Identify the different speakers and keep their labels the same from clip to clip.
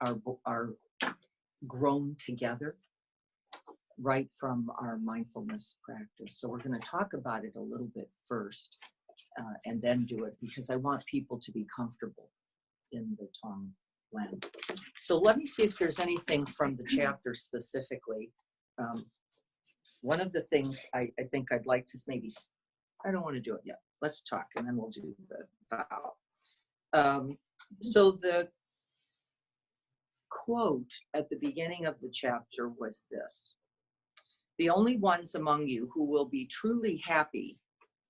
Speaker 1: are grown together right from our mindfulness practice. So we're going to talk about it a little bit first and then do it, because I want people to be comfortable in the Tong Len. So let me see if there's anything from the chapter specifically. One of the things I think I'd like to maybe, I don't want to do it yet. Let's talk and then we'll do the vow. So the quote at the beginning of the chapter was this: "The only ones among you who will be truly happy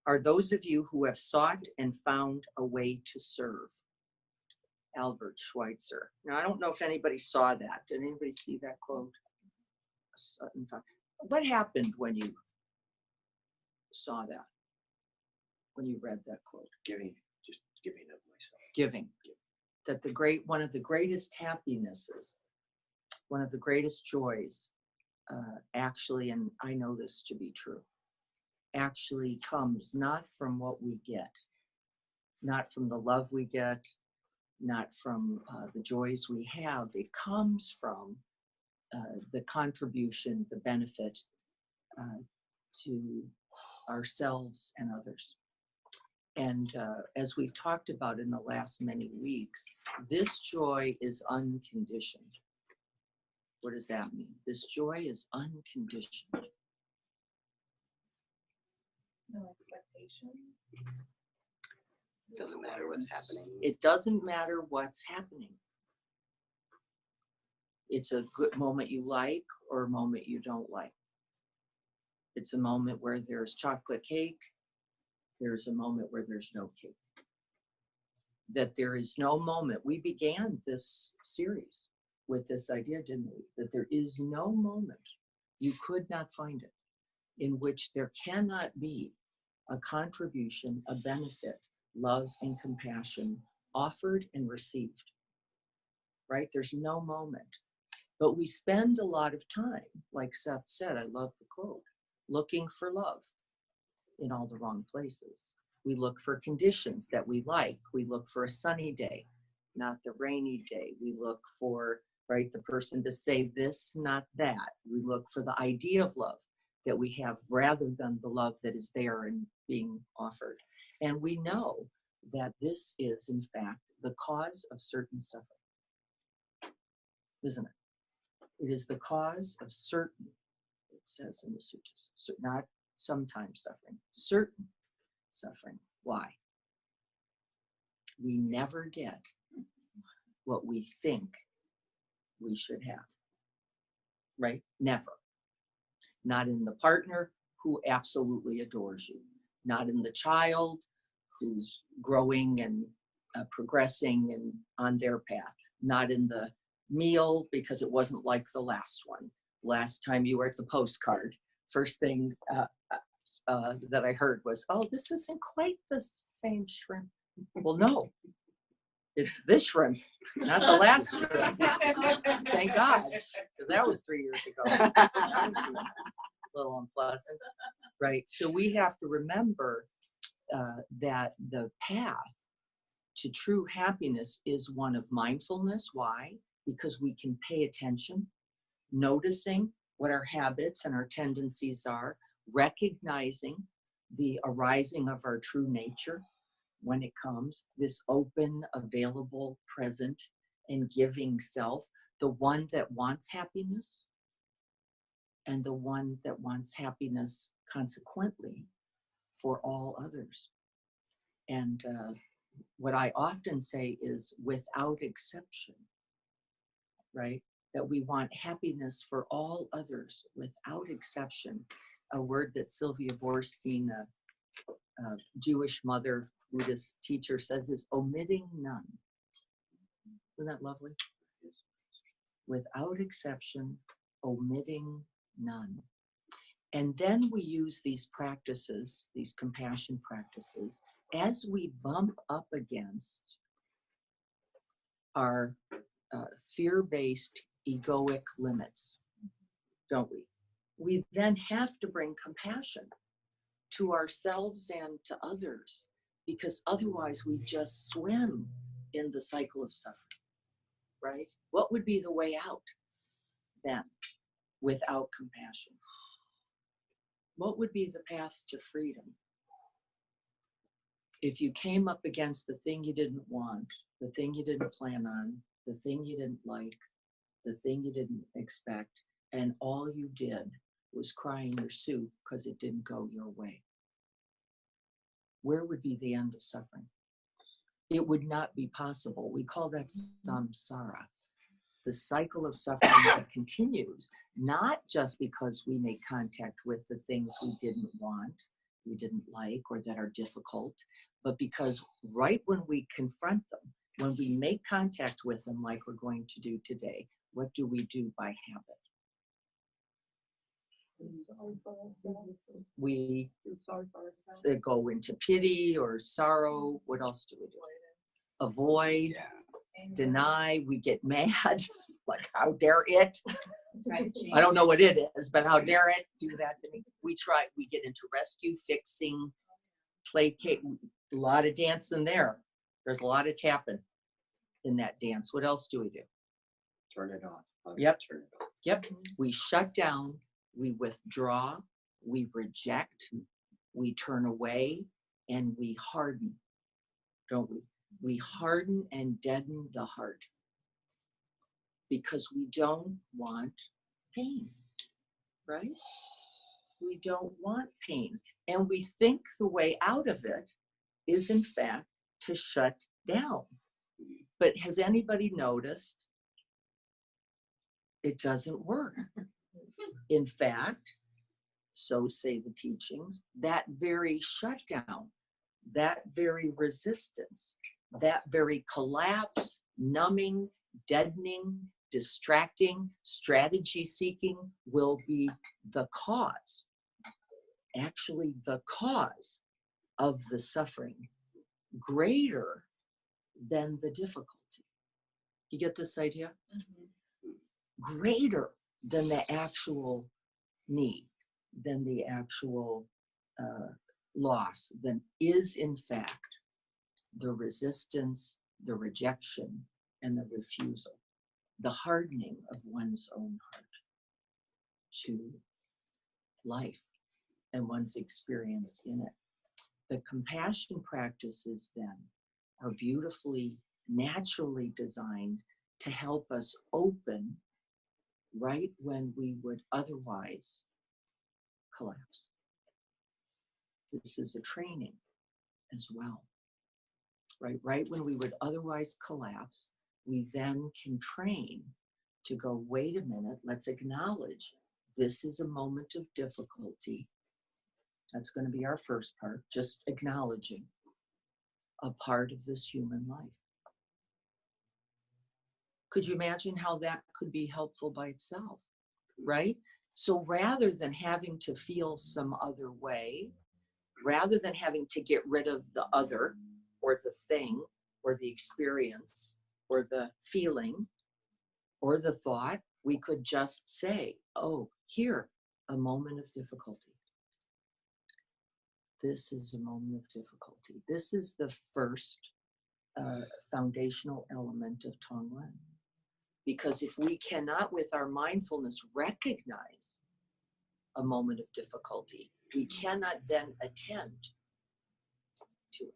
Speaker 1: are those of you who have sought and found a way to serve." Albert Schweitzer. Now, I don't know if anybody saw that. Did anybody see that quote? What happened when you saw that? When you read that quote?
Speaker 2: Giving, just giving of myself.
Speaker 1: Giving. That one of the greatest happinesses, one of the greatest joys, actually, and I know this to be true, actually comes not from what we get, not from the love we get, not from the joys we have. It comes from the contribution, the benefit to ourselves and others. And as we've talked about in the last many weeks, this joy is unconditioned. What does that mean? This joy is unconditioned.
Speaker 3: No expectation.
Speaker 4: It doesn't matter what's happening.
Speaker 1: It doesn't matter what's happening. It's a good moment you like or a moment you don't like. It's a moment where there's chocolate cake. There's a moment where there's no cake. That there is no moment. We began this series with this idea, didn't we? That there is no moment, you could not find it, in which there cannot be a contribution, a benefit, love and compassion offered and received, right? There's no moment. But we spend a lot of time, like Seth said, I love the quote, looking for love in all the wrong places. We look for conditions that we like. We look for a sunny day, not the rainy day. We look for, right, the person to say this, not that. We look for the idea of love that we have rather than the love that is there and being offered. And we know that this is, in fact, the cause of certain suffering, isn't it? It is the cause of certain, it says in the sutras, so not sometimes suffering, certain suffering. Why? We never get what we think we should have, right? Never. Not in the partner who absolutely adores you, not in the child who's growing and progressing and on their path, not in the meal because it wasn't like the last one. Last time you were at the postcard, first thing that I heard was, oh, this isn't quite the same shrimp. Well, no, it's this shrimp, not the last shrimp. Thank God, because that was 3 years ago. A little unpleasant, right? So we have to remember that the path to true happiness is one of mindfulness. Why? Because we can pay attention, noticing what our habits and our tendencies are, recognizing the arising of our true nature when it comes, this open, available, present, and giving self, the one that wants happiness and the one that wants happiness consequently for all others. And what I often say is without exception, right? That we want happiness for all others without exception. A word that Sylvia Boorstein, a Jewish mother, Buddhist teacher, says is omitting none. Isn't that lovely? Without exception, omitting none. And then we use these practices, these compassion practices, as we bump up against our fear-based egoic limits, don't we? We then have to bring compassion to ourselves and to others, because otherwise we just swim in the cycle of suffering. right? What would be the way out then without compassion? What would be the path to freedom? If you came up against the thing you didn't want, the thing you didn't plan on, the thing you didn't like, the thing you didn't expect, and all you did was cry in your soup because it didn't go your way, where would be the end of suffering? It would not be possible. We call that samsara, the cycle of suffering that continues, not just because we make contact with the things we didn't want, we didn't like, or that are difficult, but because right when we confront them, when we make contact with them like we're going to do today, what do we do by habit?
Speaker 3: Sorry for ourselves.
Speaker 1: We
Speaker 3: Feel sorry for ourselves.
Speaker 1: go into pity or sorrow. What else do we do? Avoid,
Speaker 3: Anger.
Speaker 1: deny, we get mad. Like, how dare it?
Speaker 3: Try to change
Speaker 1: I don't know
Speaker 3: it.
Speaker 1: what it is, but how dare it do that to me? We get into rescue, fixing, placate, a lot of dancing there. There's a lot of tapping in that dance. What else do we do?
Speaker 2: Turn it off.
Speaker 1: Yep.
Speaker 2: Turn it off.
Speaker 1: Yep, we shut down, we withdraw, we reject, we turn away, and we harden, don't we? We harden and deaden the heart because we don't want pain, right? We don't want pain. And we think the way out of it is, in fact, to shut down. But has anybody noticed it doesn't work? In fact, so say the teachings, that very shutdown, that very resistance, that very collapse, numbing, deadening, distracting, strategy seeking will be the cause, actually the cause of the suffering, greater than the difficulty. You get this idea? Greater than the actual need, than the actual loss, than is in fact the resistance, the rejection, and the refusal, the hardening of one's own heart to life and one's experience in it. The compassion practices then are beautifully, naturally designed to help us open right when we would otherwise collapse. This is a training as well, right? Right when we would otherwise collapse, we then can train to go, wait a minute, let's acknowledge this is a moment of difficulty. That's going to be our first part, just acknowledging a part of this human life. Could you imagine how that could be helpful by itself, right? So rather than having to feel some other way, rather than having to get rid of the other or the thing or the experience or the feeling or the thought, we could just say, oh, here, a moment of difficulty. This is a moment of difficulty. This is the first foundational element of Tonglen. Because if we cannot, with our mindfulness, recognize a moment of difficulty, we cannot then attend to it.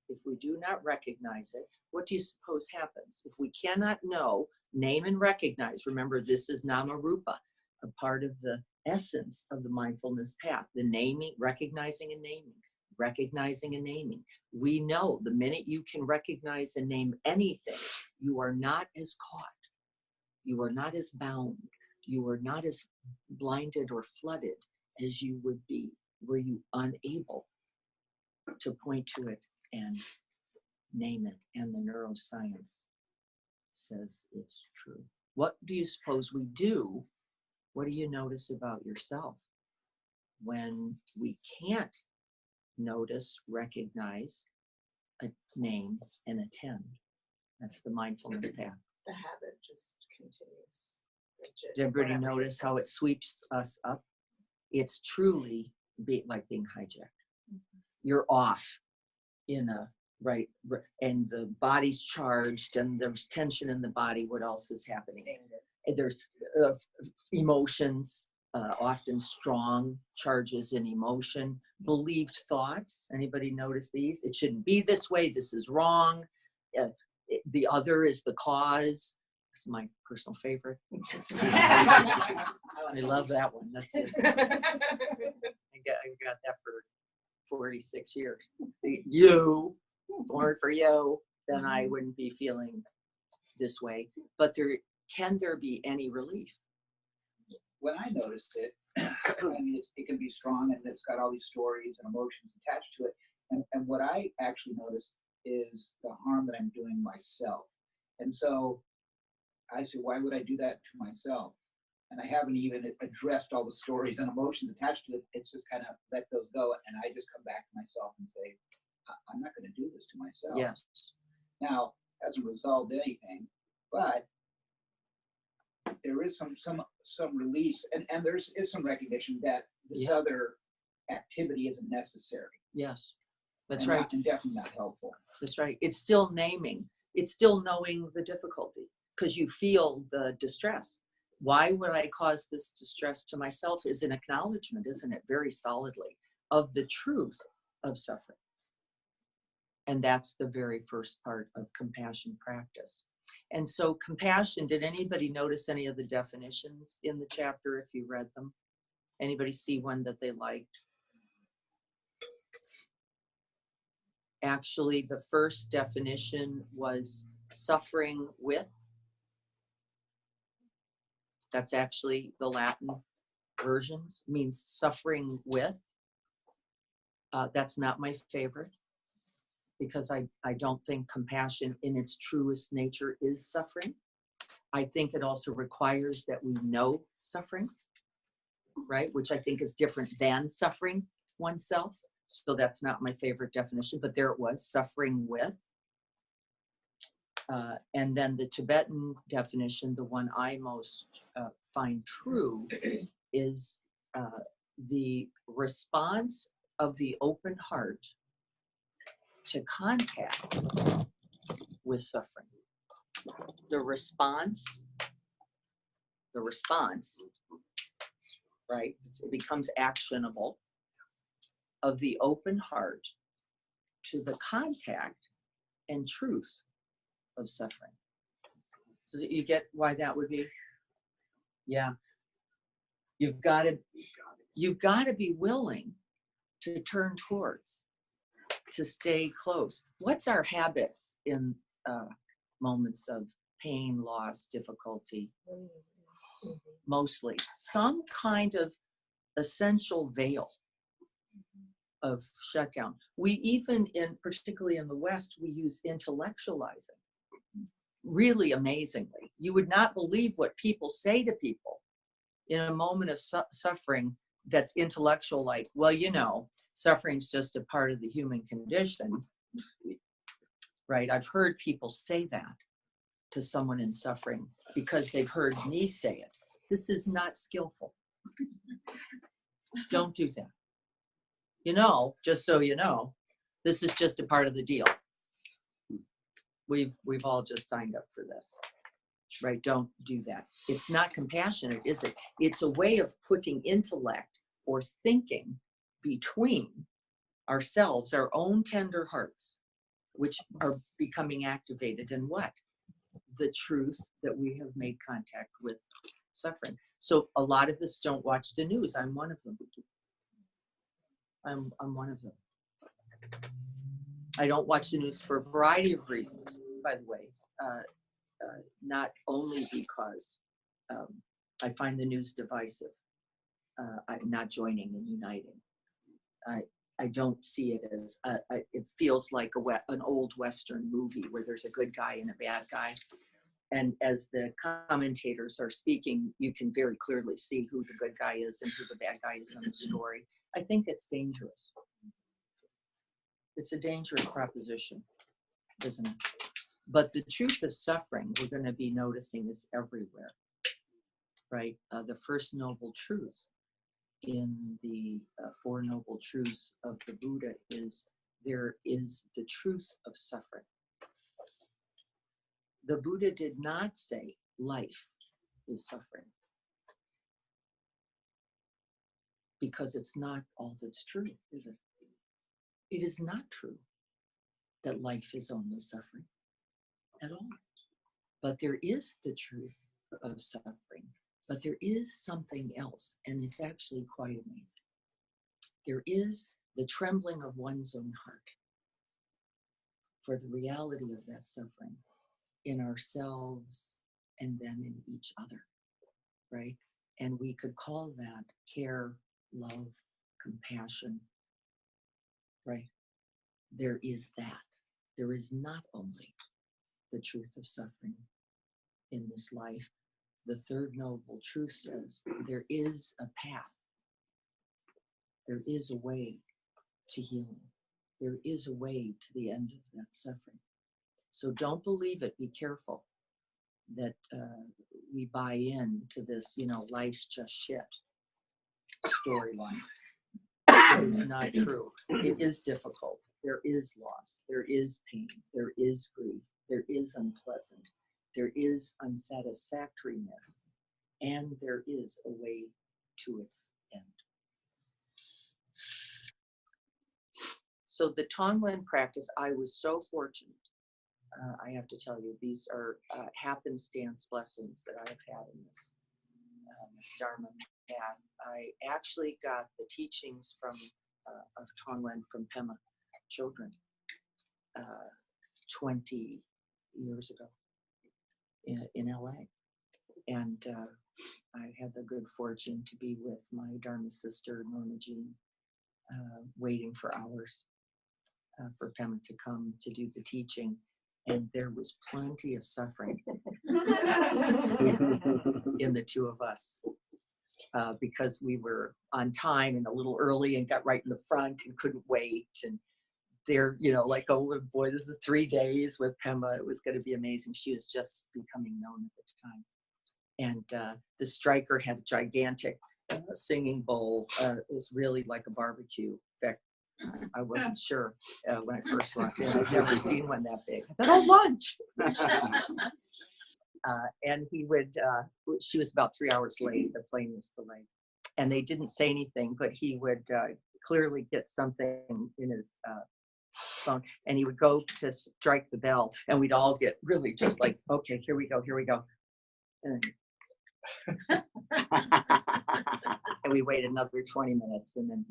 Speaker 1: If we do not recognize it, what do you suppose happens? If we cannot know, name and recognize, remember this is Namarupa, a part of the essence of the mindfulness path, the naming, recognizing and naming, recognizing and naming. We know the minute you can recognize and name anything, you are not as caught. You are not as bound. You are not as blinded or flooded as you would be were you unable to point to it and name it. And the neuroscience says it's true. What do you suppose we do? What do you notice about yourself when we can't notice, recognize, name, and attend? That's the mindfulness path.
Speaker 3: The habit just continues.
Speaker 1: Does everybody notice how it sweeps us up? It's truly like being hijacked. You're off in a right? And the body's charged and there's tension in the body. What else is happening? And there's emotions, often strong charges in emotion, believed thoughts. Anybody notice these? It shouldn't be this way. This is wrong. The other is the cause. This is my personal favorite. I love that one. That's it. I got that for 46 years. You, if it weren't for you, then I wouldn't be feeling this way. But can there be any relief?
Speaker 2: When I noticed it, I mean, it can be strong and it's got all these stories and emotions attached to it. And what I actually noticed is the harm that I'm doing myself. And so I said, why would I do that to myself? And I haven't even addressed all the stories and emotions attached to it. It's just kind of let those go. And I just come back to myself and say, I'm not going to do this to myself.
Speaker 1: Yes.
Speaker 2: Now, hasn't resolved anything, but there is some release, and there is some recognition that this other activity isn't necessary.
Speaker 1: Yes, that's
Speaker 2: and
Speaker 1: right.
Speaker 2: And definitely not helpful.
Speaker 1: That's right. It's still naming. It's still knowing the difficulty because you feel the distress. Why would I cause this distress to myself is an acknowledgement, isn't it? Very solidly of the truth of suffering. And that's the very first part of compassion practice. And so compassion, did anybody notice any of the definitions in the chapter if you read them? Anybody see one that they liked? Actually, the first definition was suffering with. That's actually the Latin versions, means suffering with. That's not my favorite because I don't think compassion in its truest nature is suffering. I think it also requires that we know suffering, right? Which I think is different than suffering oneself. So that's not my favorite definition, but there it was, suffering with. And then the Tibetan definition, the one I most find true, is the response of the open heart to contact with suffering. The response, right? It becomes actionable of the open heart to the contact and truth of suffering. So you get why that would be? Yeah. You've got to be willing to turn towards, to stay close. What's our habits in moments of pain, loss, difficulty? Mostly some kind of essential veil of shutdown. We even particularly in the West, we use intellectualizing. Really amazingly. You would not believe what people say to people in a moment of suffering that's intellectual, like, well, you know, suffering's just a part of the human condition, right? I've heard people say that to someone in suffering because they've heard me say it. This is not skillful. Don't do that. You know, just so you know, this is just a part of the deal. We've all just signed up for this, right? Don't do that. It's not compassionate, is it? It's a way of putting intellect or thinking between ourselves, our own tender hearts, which are becoming activated in what? The truth that we have made contact with suffering. So a lot of us don't watch the news. I'm one of them. I'm one of them. I don't watch the news for a variety of reasons, by the way. Not only because I find the news divisive. I'm not joining and uniting. I don't see it as, it feels like an old Western movie where there's a good guy and a bad guy. And as the commentators are speaking, you can very clearly see who the good guy is and who the bad guy is in the story. I think it's dangerous. It's a dangerous proposition, isn't it? But the truth of suffering, we're going to be noticing, is everywhere, right? The first noble truth in the Four Noble Truths of the Buddha is there is the truth of suffering. The Buddha did not say life is suffering, because it's not all that's true, is it? It is not true that life is only suffering at all. But there is the truth of suffering. But there is something else, and it's actually quite amazing. There is the trembling of one's own heart for the reality of that suffering in ourselves and then in each other, right? And we could call that care, love, compassion, right? There is that. There is not only the truth of suffering in this life. The third noble truth says there is a path. There is a way to healing. There is a way to the end of that suffering. So don't believe it. Be careful that we buy into this, life's just shit storyline. It is not true. It is difficult. There is loss. There is pain. There is grief. There is unpleasant. There is unsatisfactoriness. And there is a way to its end. So the Tonglen practice, I was so fortunate. I have to tell you, these are happenstance blessings that I have had in this Dharma path. I actually got the teachings of Tonglen from Pema Children 20 years ago in LA. And I had the good fortune to be with my Dharma sister, Norma Jean, waiting for hours for Pema to come to do the teaching. And there was plenty of suffering in the two of us because we were on time and a little early and got right in the front and couldn't wait. And they're, like, oh boy, this is 3 days with Pema. It was going to be amazing. She was just becoming known at the time. And the striker had a gigantic singing bowl. It was really like a barbecue. In fact, I wasn't sure when I first walked in. I'd never seen one that big. I thought, oh, lunch! And he would, she was about 3 hours late. The plane was delayed. And they didn't say anything, but he would clearly get something in his phone. And he would go to strike the bell. And we'd all get really just like, okay, here we go, here we go. And and we waited another 20 minutes and then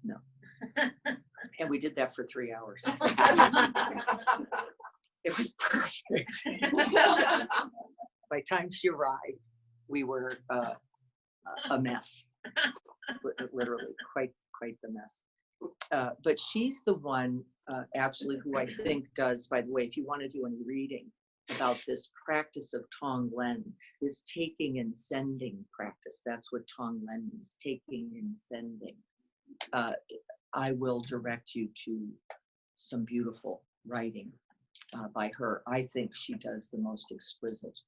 Speaker 1: no. And we did that for 3 hours. It was perfect. By the time she arrived, we were a mess. Literally, quite the mess. But she's the one actually who I think does, by the way, if you want to do any reading about this practice of Tonglen, this taking and sending practice. That's what Tonglen is, taking and sending. I will direct you to some beautiful writing by her. I think she does the most exquisite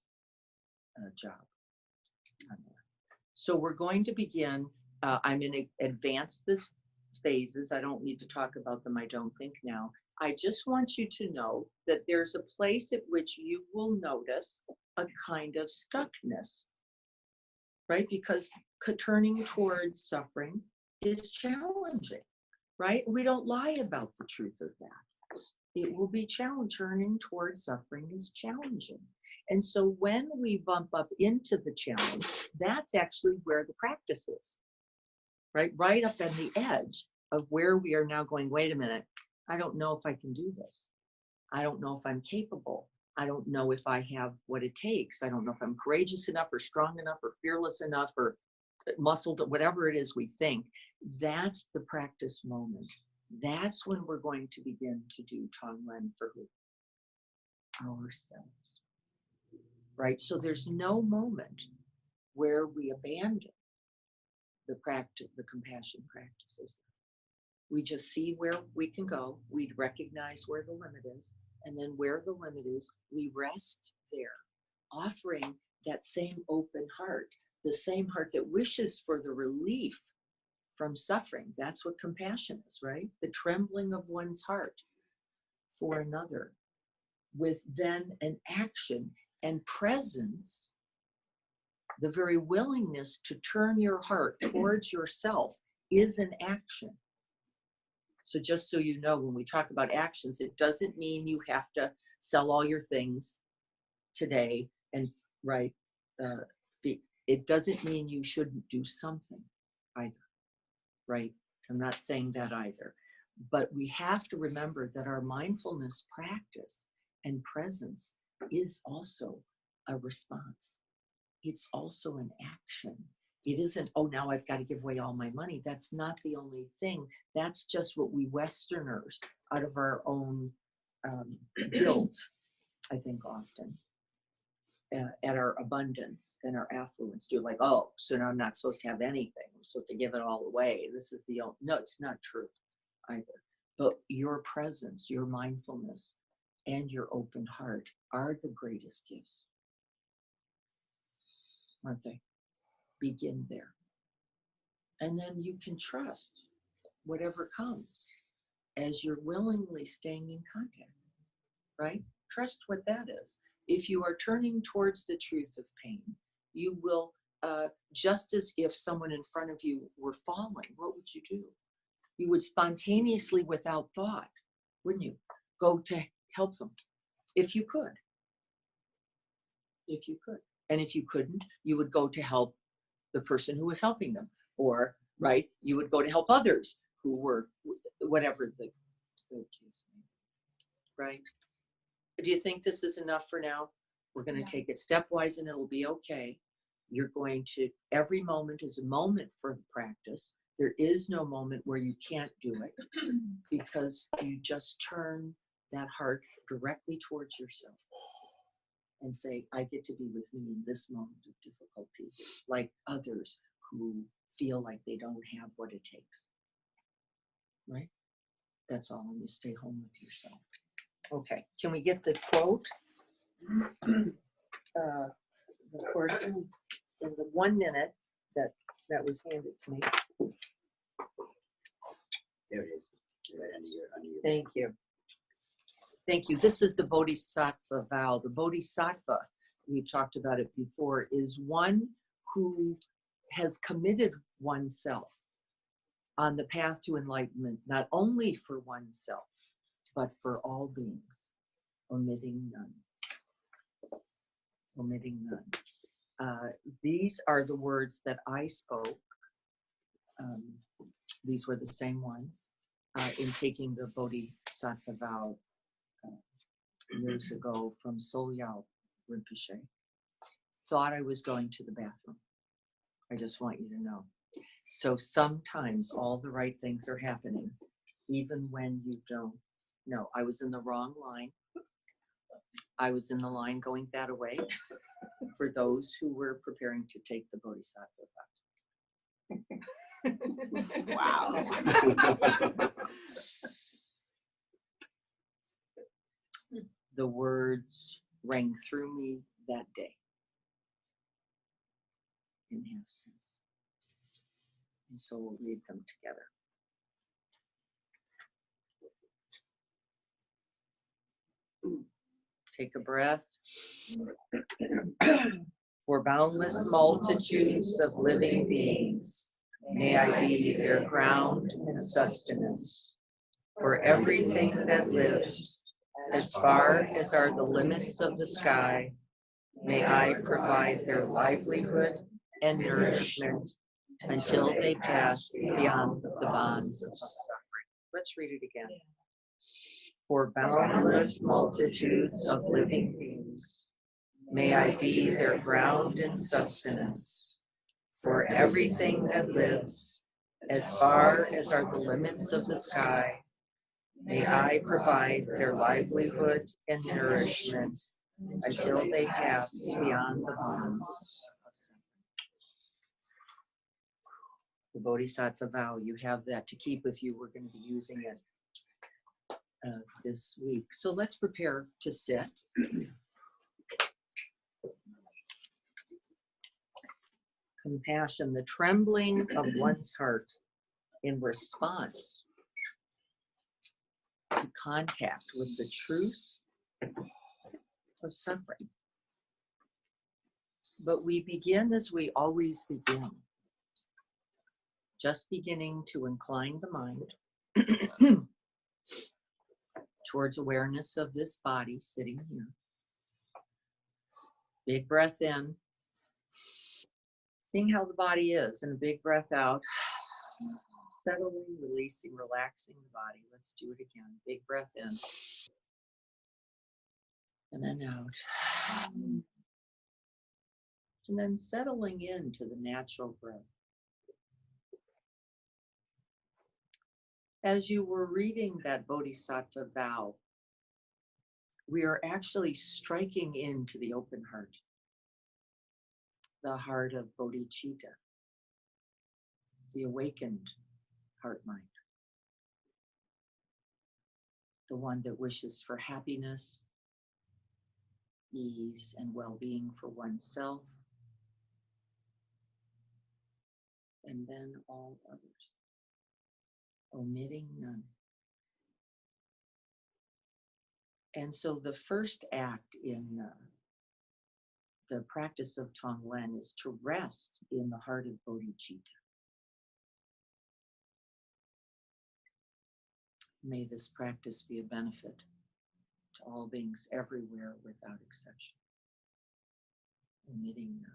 Speaker 1: job on that. So we're going to begin. I'm in advanced phases. I don't need to talk about them, I don't think now. I just want you to know that there's a place at which you will notice a kind of stuckness, right? Because turning towards suffering is challenging, right? We don't lie about the truth of that. It will be challenging. Turning towards suffering is challenging. And so when we bump up into the challenge, that's actually where the practice is, right? Right up on the edge of where we are now going, wait a minute, I don't know if I can do this. I don't know if I'm capable. I don't know if I have what it takes. I don't know if I'm courageous enough or strong enough or fearless enough or muscled, whatever it is we think. That's the practice moment. That's when we're going to begin to do Tonglen for who? Ourselves. Right? So there's no moment where we abandon the practice, the compassion practices. We just see where we can go. We recognize where the limit is. And then where the limit is, we rest there, offering that same open heart, the same heart that wishes for the relief from suffering. That's what compassion is, right? The trembling of one's heart for another, with then an action and presence, the very willingness to turn your heart towards yourself is an action. So just so you know, when we talk about actions, it doesn't mean you have to sell all your things today and it doesn't mean you shouldn't do something either, right? I'm not saying that either. But we have to remember that our mindfulness practice and presence is also a response. It's also an action. It isn't, oh, now I've got to give away all my money. That's not the only thing. That's just what we Westerners, out of our own guilt, I think often, at our abundance and our affluence, do like, oh, so now I'm not supposed to have anything. I'm supposed to give it all away. This is the only, no, it's not true either. But your presence, your mindfulness, and your open heart are the greatest gifts, aren't they? Begin there. And then you can trust whatever comes as you're willingly staying in contact, right? Trust what that is. If you are turning towards the truth of pain, you will, just as if someone in front of you were falling, what would you do? You would spontaneously, without thought, wouldn't you, go to help them, if you could. If you could. And if you couldn't, you would go to help the person who was helping them. Or, right, you would go to help others who were, whatever the case may be, right? Do you think this is enough for now? We're going to take it stepwise and it'll be okay. You're going to, every moment is a moment for the practice. There is no moment where you can't do it because you just turn that heart directly towards yourself and say, I get to be with me in this moment of difficulty, like others who feel like they don't have what it takes. Right? That's all, and you stay home with yourself. Okay, can we get the quote? The course in the 1 minute that was handed to me.
Speaker 4: There it is. Right under your
Speaker 1: Thank you. Thank you. This is the Bodhisattva vow. The Bodhisattva, we've talked about it before, is one who has committed oneself on the path to enlightenment, not only for oneself, but for all beings, omitting none. Omitting none. These are the words that I spoke. These were the same ones in taking the Bodhisattva vow years ago from Sogyal Rinpoche. Thought I was going to the bathroom. I just want you to know. So sometimes all the right things are happening, even when you don't know. I was in the wrong line. I was in the line going that way for those who were preparing to take the Bodhisattva vow.
Speaker 4: Wow.
Speaker 1: The words rang through me that day and have since. And so we'll read them together. Take a breath. For boundless multitudes of living beings, may I be their ground and sustenance. For everything that lives, as far as are the limits of the sky, may I provide their livelihood and nourishment until they pass beyond the bonds of suffering. Let's read it again. For boundless multitudes of living beings, may I be their ground and sustenance. For everything that lives, as far as are the limits of the sky, may I provide their livelihood and nourishment until they pass beyond the bonds of suffering. The Bodhisattva vow, you have that to keep with you. We're going to be using it this week. So let's prepare to sit. Compassion, the trembling of one's heart in response to contact with the truth of suffering. But we begin as we always begin, just beginning to incline the mind towards awareness of this body sitting here. Big breath in, seeing how the body is, and a big breath out, settling, releasing, relaxing the body. Let's do it again. Big breath in, and then out. And then settling into the natural breath. As you were reading that Bodhisattva vow, we are actually striking into the open heart, the heart of bodhicitta, the awakened heart mind, the one that wishes for happiness, ease, and well-being for oneself, and then all others, omitting none. And so the first act in the practice of Tonglen is to rest in the heart of bodhicitta. May this practice be a benefit to all beings everywhere without exception, omitting none.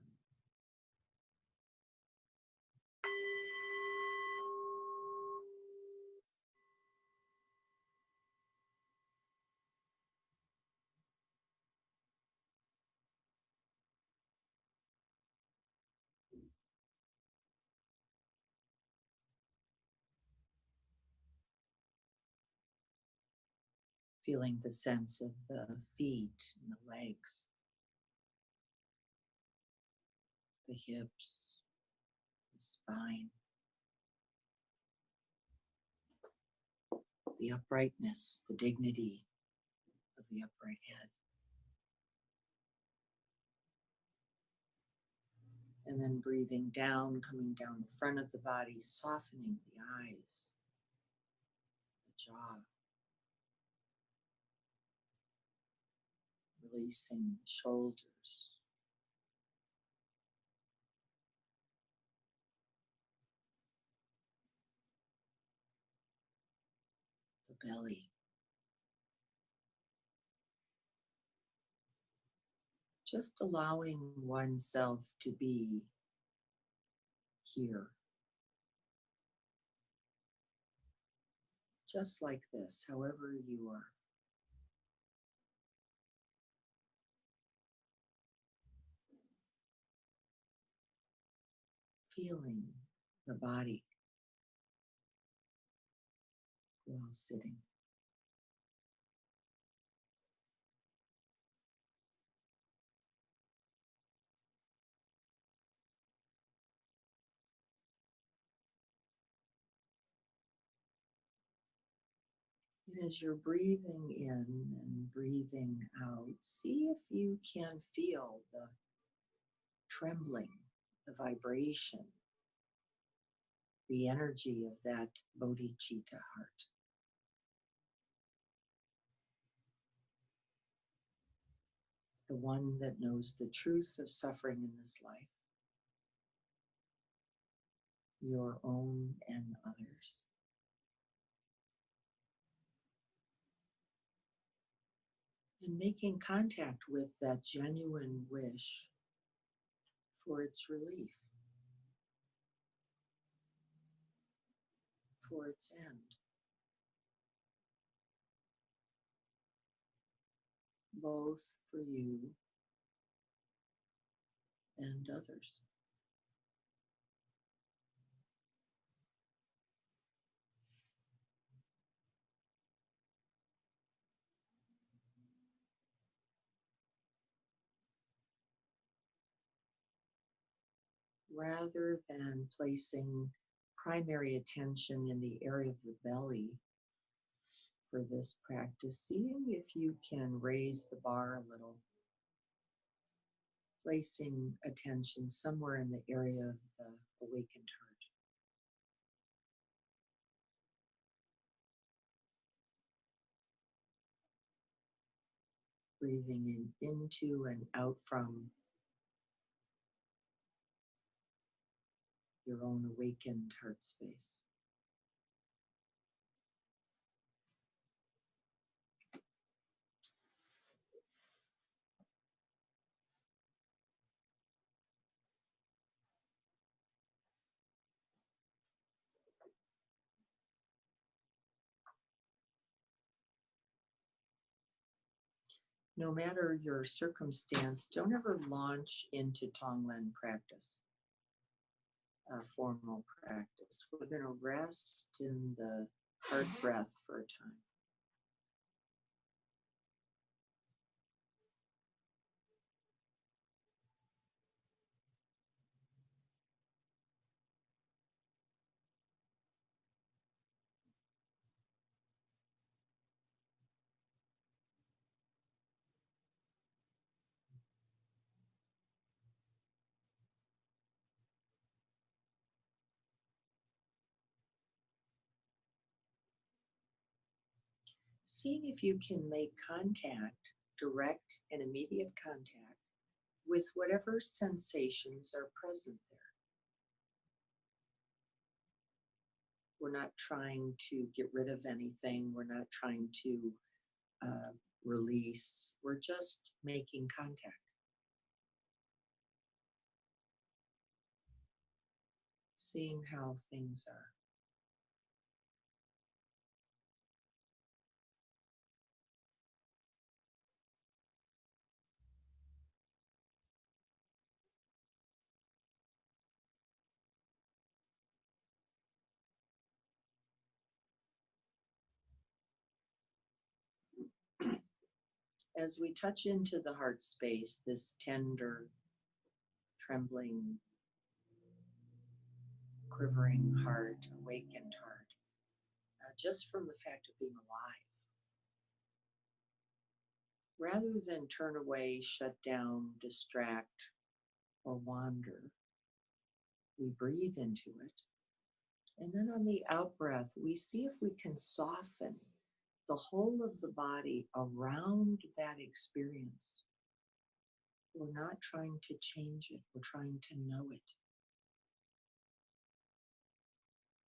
Speaker 1: Feeling the sense of the feet and the legs, the hips, the spine, the uprightness, the dignity of the upright head. And then breathing down, coming down the front of the body, softening the eyes, the jaw, releasing the shoulders, the belly. Just allowing oneself to be here. Just like this, however you are. Feeling the body while sitting. And as you're breathing in and breathing out, see if you can feel the trembling, the vibration, the energy of that bodhicitta heart. The one that knows the truth of suffering in this life, your own and others. And making contact with that genuine wish for its relief, for its end. Both for you and others. Rather than placing primary attention in the area of the belly for this practice, seeing if you can raise the bar a little, placing attention somewhere in the area of the awakened heart. Breathing into and out from your own awakened heart space. No matter your circumstance, don't ever launch into Tonglen practice, formal practice. We're going to rest in the heart breath for a time. Seeing if you can make contact, direct and immediate contact, with whatever sensations are present there. We're not trying to get rid of anything. We're not trying to release. We're just making contact. Seeing how things are. As we touch into the heart space, this tender, trembling, quivering heart, awakened heart, just from the fact of being alive. Rather than turn away, shut down, distract, or wander, we breathe into it. And then on the out breath, we see if we can soften the whole of the body around that experience. We're not trying to change it, we're trying to know it.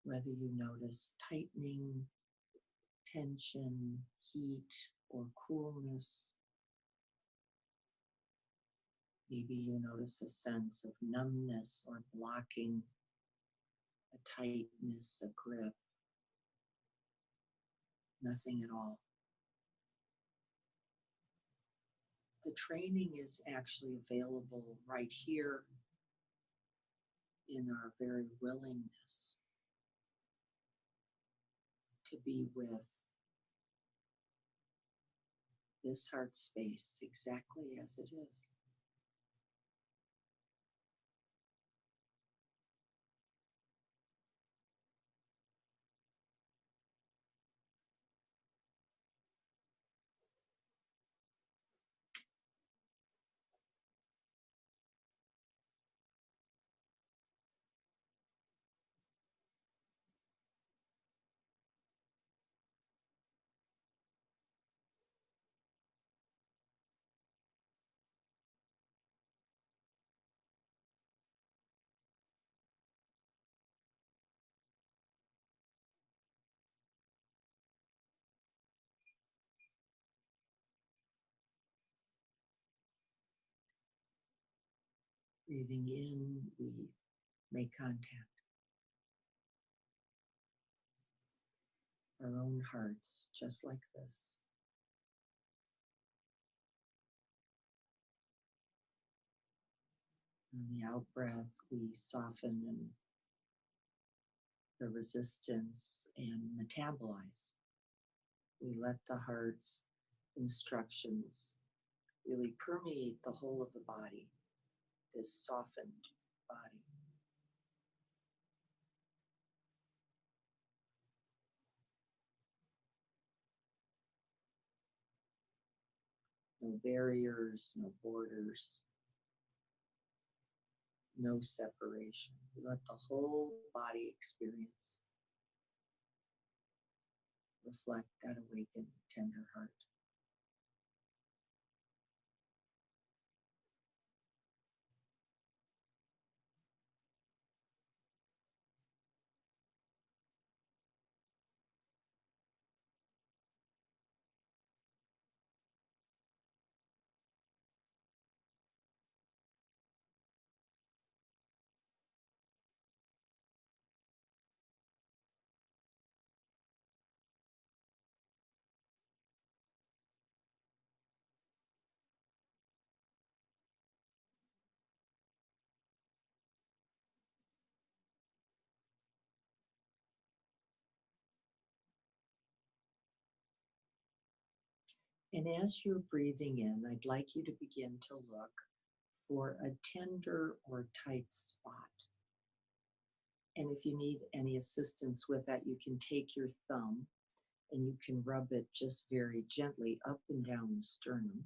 Speaker 1: Whether you notice tightening, tension, heat, or coolness. Maybe you notice a sense of numbness or blocking, a tightness, a grip. Nothing at all. The training is actually available right here in our very willingness to be with this heart space exactly as it is. Breathing in, we make contact. Our own hearts, just like this. On the out breath, we soften and the resistance and metabolize. We let the heart's instructions really permeate the whole of the body, this softened body. No barriers, no borders, no separation. We let the whole body experience reflect that awakened, tender heart. And as you're breathing in, I'd like you to begin to look for a tender or tight spot. And if you need any assistance with that, you can take your thumb and you can rub it just very gently up and down the sternum.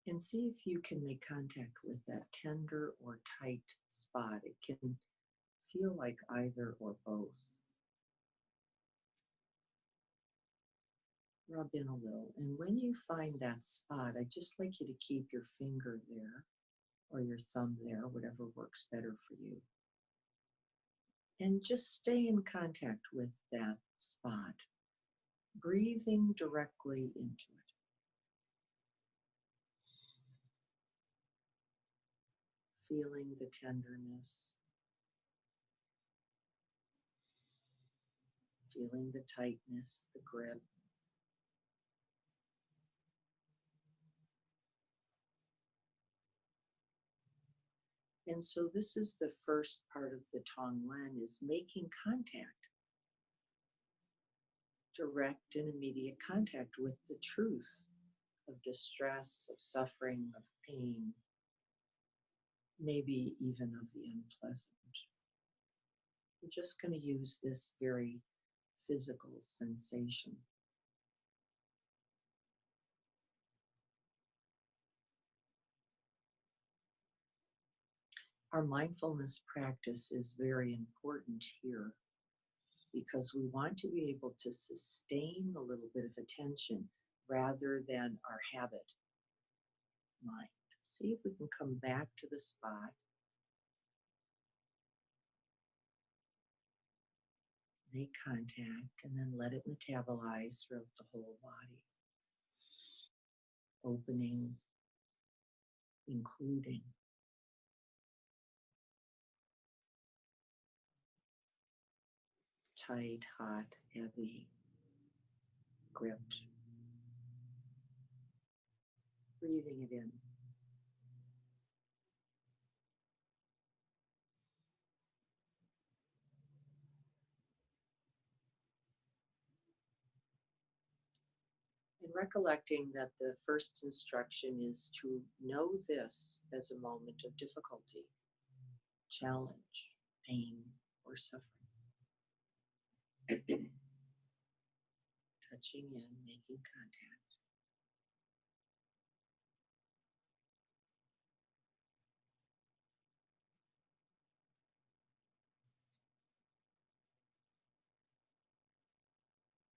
Speaker 1: And see if you can make contact with that tender or tight spot. It can feel like either or both. Rub in a little. And when you find that spot, I'd just like you to keep your finger there or your thumb there, whatever works better for you. And just stay in contact with that spot, breathing directly into it. Feeling the tenderness, feeling the tightness, the grip. And so this is the first part of the Tonglen, is making contact. Direct and immediate contact with the truth of distress, of suffering, of pain, maybe even of the unpleasant. We're just going to use this very physical sensation. Our mindfulness practice is very important here because we want to be able to sustain a little bit of attention rather than our habit mind. See if we can come back to the spot. Make contact and then let it metabolize throughout the whole body. Opening, including. Tight, hot, heavy, gripped. Breathing it in. And recollecting that the first instruction is to know this as a moment of difficulty, challenge, pain, or suffering. Touching in, making contact.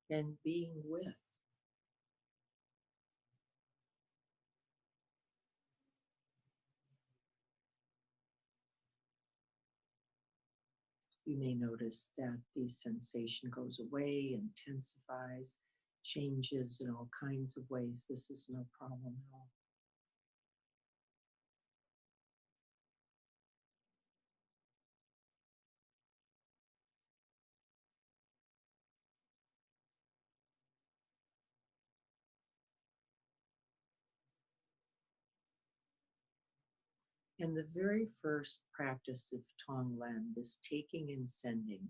Speaker 1: And being with. You may notice that the sensation goes away, intensifies, changes in all kinds of ways. This is no problem at all. And the very first practice of Tonglen, this taking and sending,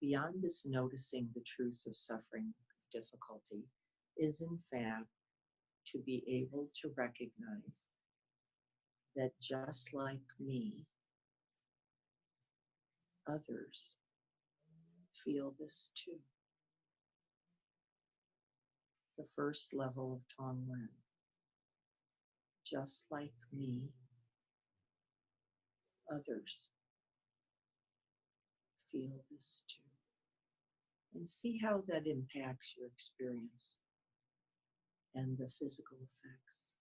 Speaker 1: beyond this noticing the truth of suffering, of difficulty, is in fact to be able to recognize that just like me, others feel this too. The first level of Tonglen. Just like me, others feel this too. And see how that impacts your experience and the physical effects.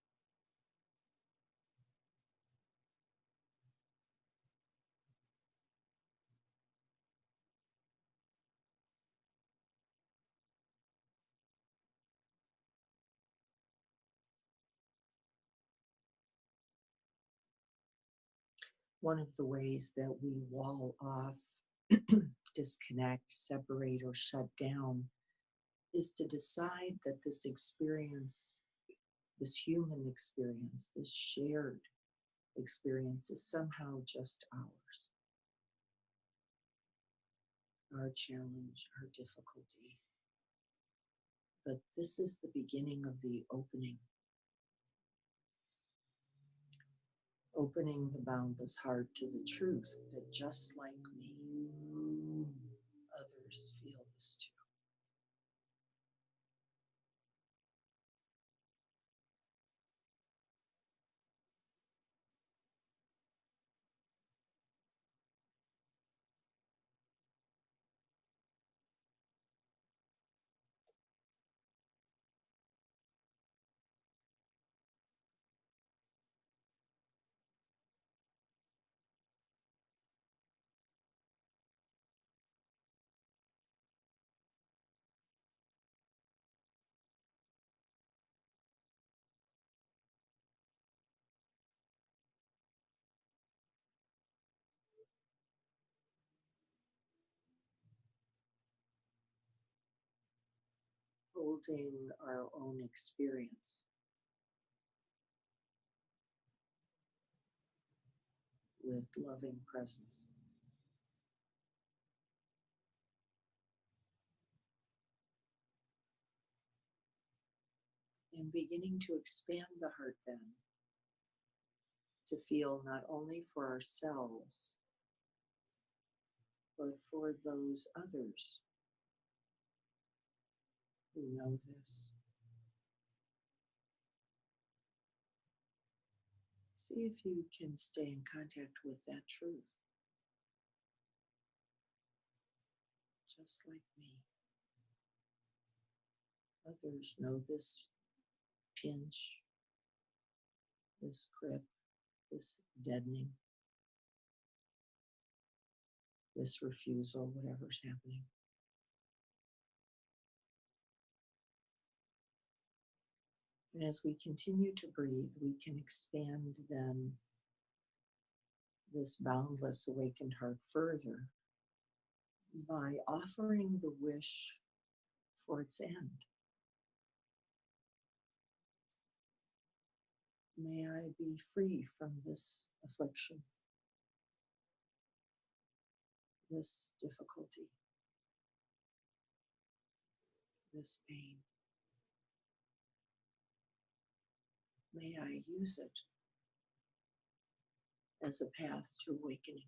Speaker 1: One of the ways that we wall off, disconnect, separate, or shut down is to decide that this experience, this human experience, this shared experience is somehow just ours. Our challenge, our difficulty, But this is the beginning of the opening. Opening the boundless heart to the truth that just like me, others feel this too. Holding our own experience with loving presence. And beginning to expand the heart then to feel not only for ourselves, but for those others who know this. See if you can stay in contact with that truth, just like me. Others know this pinch, this grip, this deadening, this refusal, whatever's happening. And as we continue to breathe, we can expand then this boundless awakened heart further by offering the wish for its end. May I be free from this affliction, this difficulty, this pain. May I use it as a path to awakening.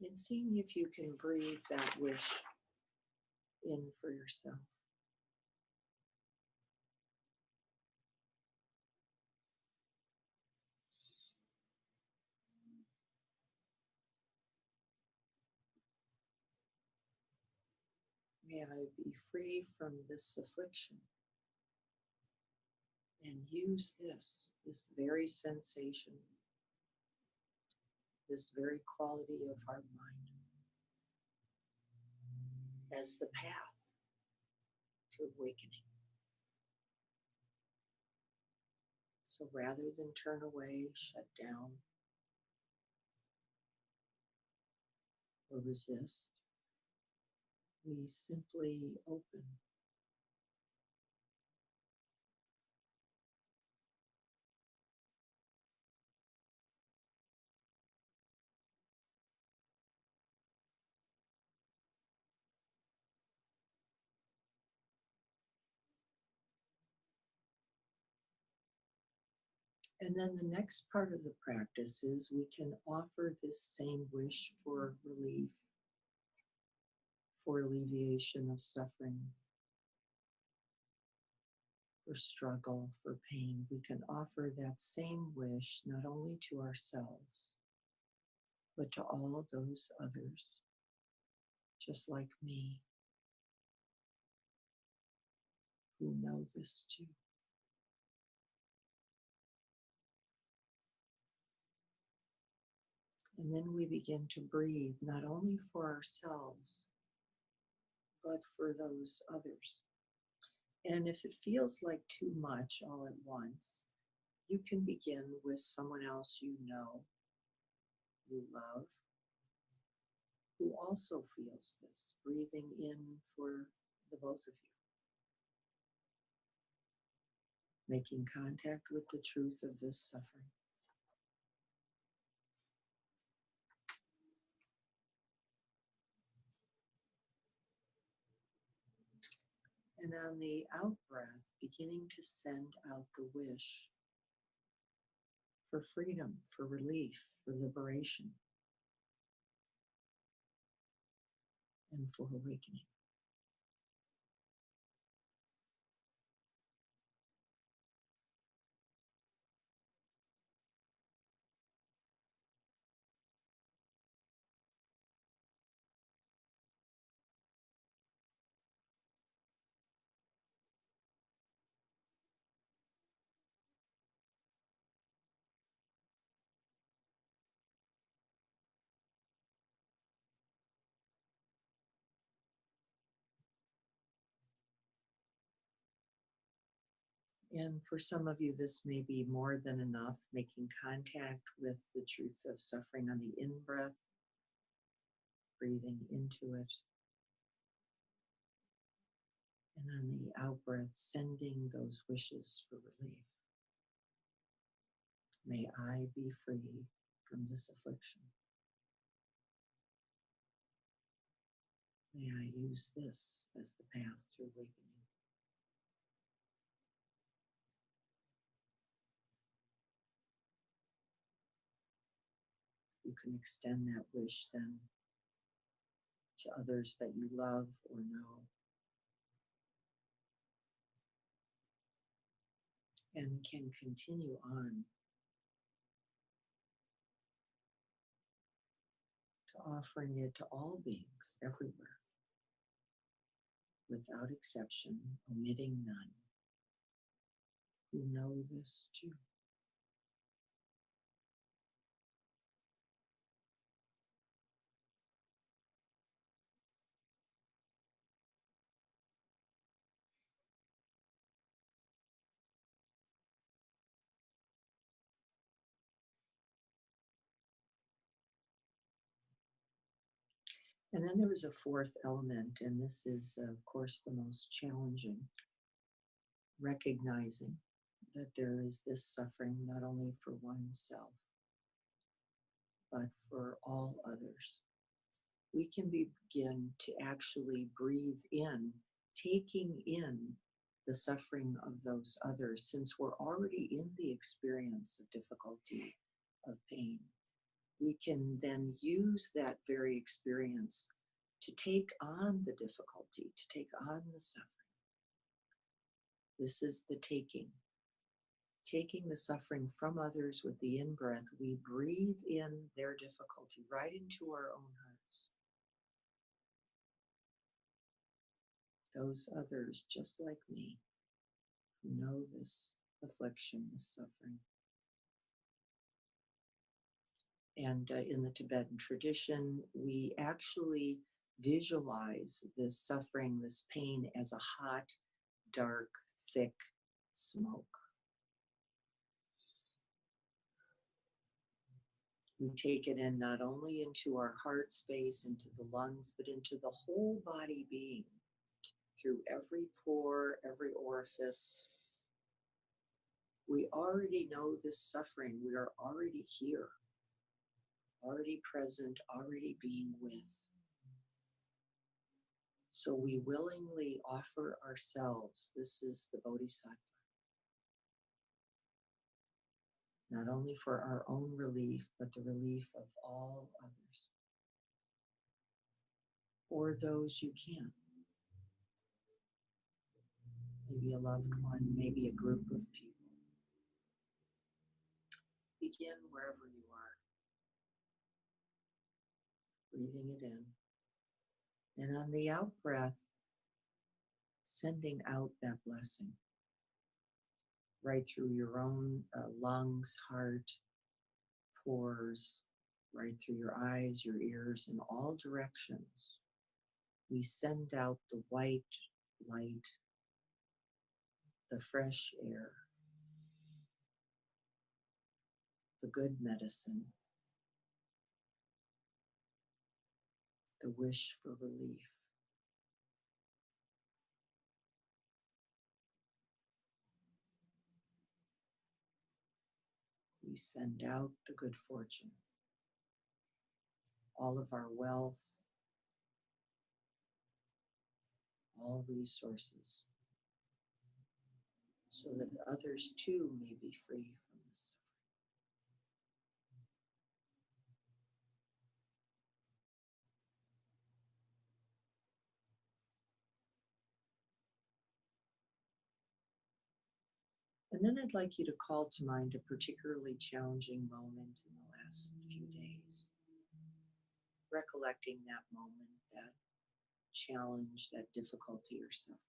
Speaker 1: And seeing if you can breathe that wish in for yourself. May I be free from this affliction and use this very sensation, this very quality of heart mind as the path to awakening. So rather than turn away, shut down, or resist, we simply open. And then the next part of the practice is we can offer this same wish for relief, for alleviation of suffering, for struggle, for pain. We can offer that same wish not only to ourselves, but to all those others, just like me, who know this too. And then we begin to breathe not only for ourselves, but for those others. And if it feels like too much all at once, you can begin with someone else you know, you love, who also feels this, breathing in for the both of you, making contact with the truth of this suffering. And on the out breath, beginning to send out the wish for freedom, for relief, for liberation, and for awakening. And for some of you, this may be more than enough, making contact with the truth of suffering on the in breath, breathing into it. And on the out breath, sending those wishes for relief. May I be free from this affliction. May I use this as the path to awakening. You can extend that wish then to others that you love or know. And can continue on to offering it to all beings everywhere, without exception, omitting none, who know this too. And then there is a fourth element, and this is, of course, the most challenging. Recognizing that there is this suffering not only for oneself, but for all others. We can begin to actually breathe in, taking in the suffering of those others, since we're already in the experience of difficulty, of pain. We can then use that very experience to take on the difficulty, to take on the suffering. This is the taking the suffering from others with the in-breath. We breathe in their difficulty right into our own hearts. Those others, just like me, who know this affliction, this suffering. And in the Tibetan tradition, we actually visualize this suffering, this pain, as a hot, dark, thick smoke. We take it in not only into our heart space, into the lungs, but into the whole body being, through every pore, every orifice. We already know this suffering. We are already here, already present, already being with. So we willingly offer ourselves. This is the Bodhisattva. Not only for our own relief, but the relief of all others. Or those you can. Maybe a loved one, maybe a group of people. Begin wherever you are. Breathing it in. And on the out breath, sending out that blessing. Right through your own lungs, heart, pores, right through your eyes, your ears, in all directions. We send out the white light, the fresh air, the good medicine, the wish for relief. We send out the good fortune, all of our wealth, all resources, so that others too may be free from the suffering. And then I'd like you to call to mind a particularly challenging moment in the last few days. Recollecting that moment, that challenge, that difficulty or suffering.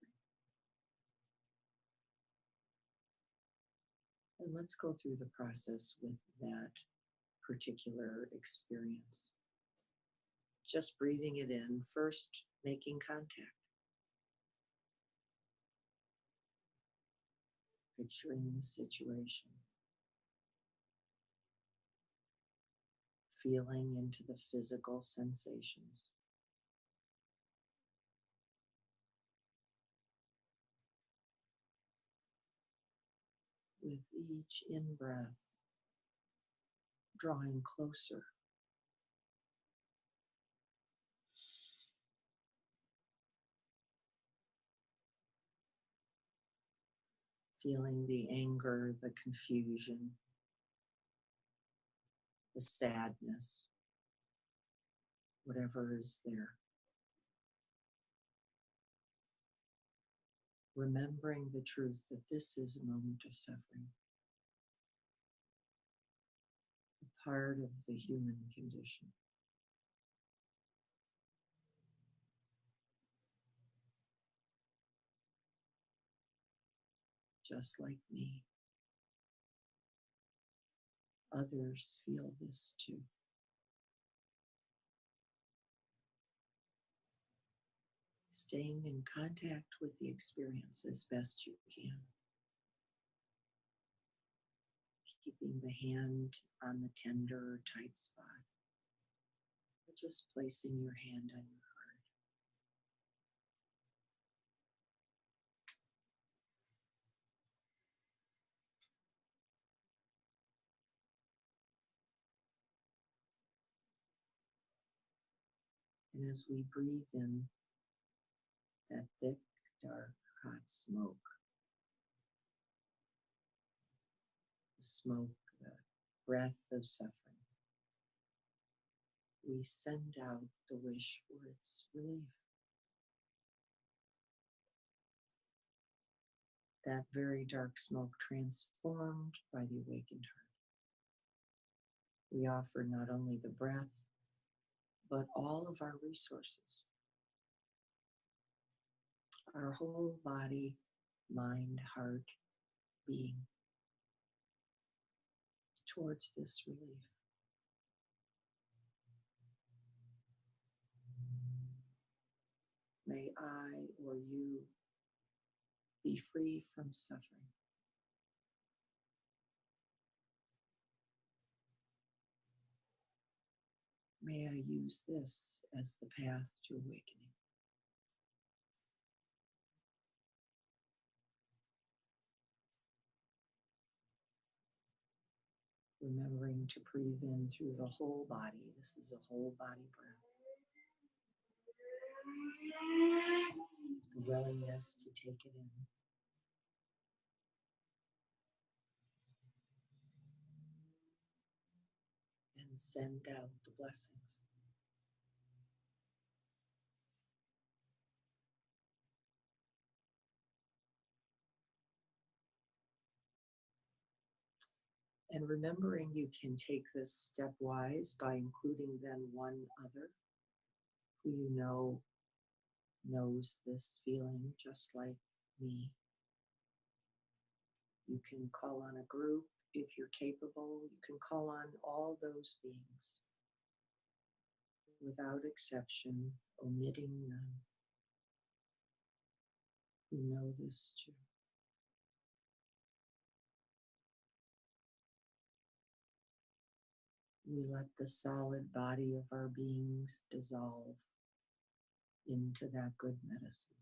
Speaker 1: And let's go through the process with that particular experience. Just breathing it in, first making contact. Picturing the situation. Feeling into the physical sensations. With each in-breath, drawing closer. Feeling the anger, the confusion, the sadness, whatever is there. Remembering the truth that this is a moment of suffering, a part of the human condition. Just like me, others feel this too. Staying in contact with the experience as best you can. Keeping the hand on the tender or tight spot. Or just placing your hand on your heart. And as we breathe in that thick, dark, hot smoke, the smoke, the breath of suffering, we send out the wish for its relief. That very dark smoke transformed by the awakened heart. We offer not only the breath, but all of our resources. Our whole body, mind, heart, being towards this relief. May I or you be free from suffering. May I use this as the path to awakening. Remembering to breathe in through the whole body. This is a whole body breath. The willingness to take it in. And send out the blessings. And remembering you can take this stepwise by including then one other who you know knows this feeling just like me. You can call on a group if you're capable. You can call on all those beings without exception, omitting none, who know this too. We let the solid body of our beings dissolve into that good medicine.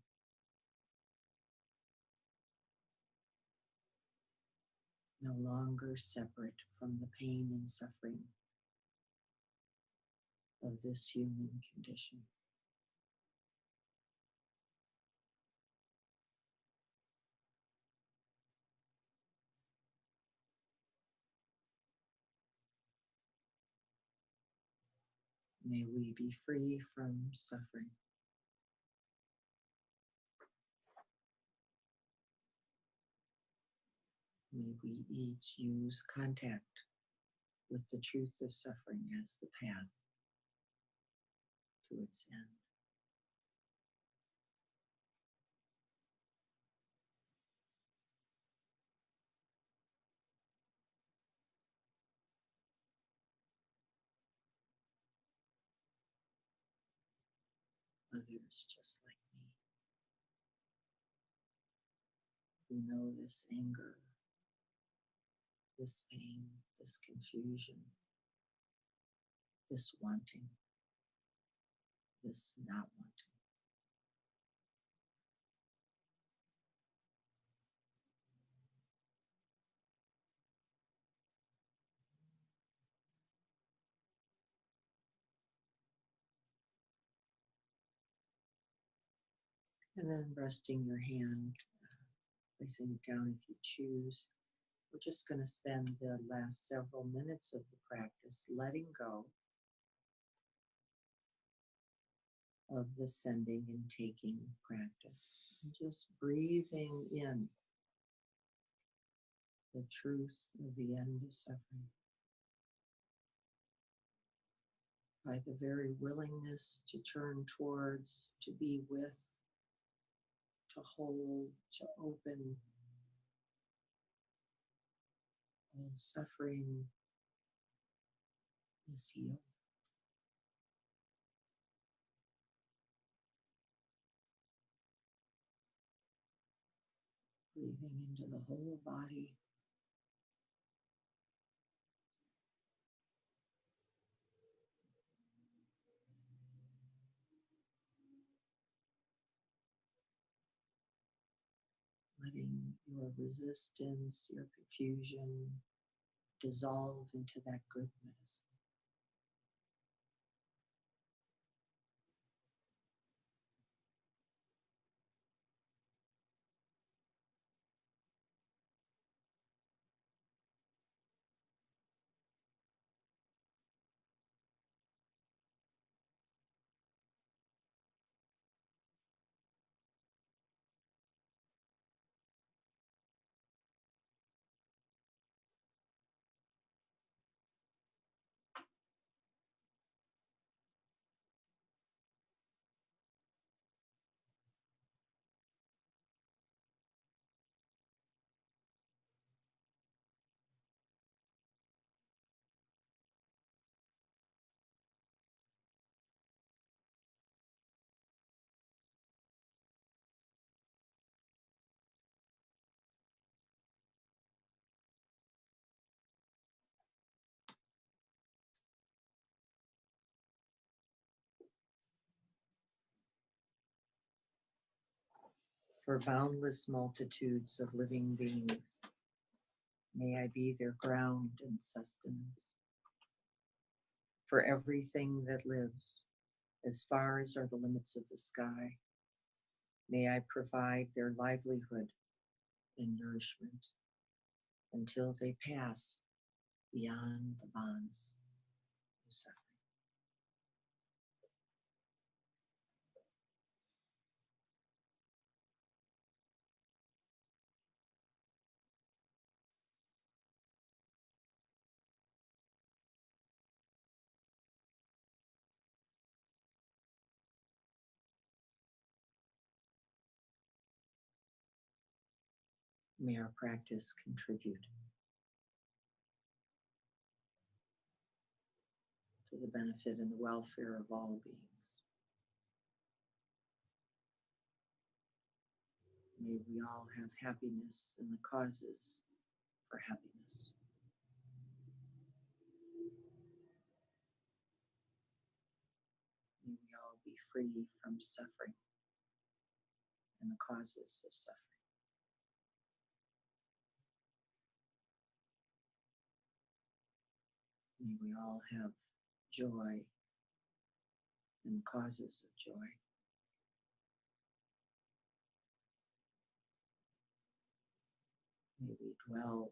Speaker 1: No longer separate from the pain and suffering of this human condition. May we be free from suffering. May we each use contact with the truth of suffering as the path to its end. Others just like me who know this anger, this pain, this confusion, this wanting, this not wanting. And then resting your hand, placing it down if you choose. We're just going to spend the last several minutes of the practice letting go of the sending and taking practice. And just breathing in the truth of the end of suffering by the very willingness to turn towards, to be with, to hold, to open. All suffering is healed. Breathing into the whole body. Letting your resistance, your confusion dissolve into that good medicine. For boundless multitudes of living beings, may I be their ground and sustenance. For everything that lives, as far as are the limits of the sky, may I provide their livelihood and nourishment until they pass beyond the bonds of suffering. May our practice contribute to the benefit and the welfare of all beings. May we all have happiness and the causes for happiness. May we all be free from suffering and the causes of suffering. May we all have joy and the causes of joy. May we dwell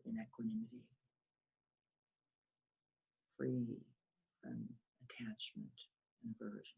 Speaker 1: in equanimity, free from attachment and aversion.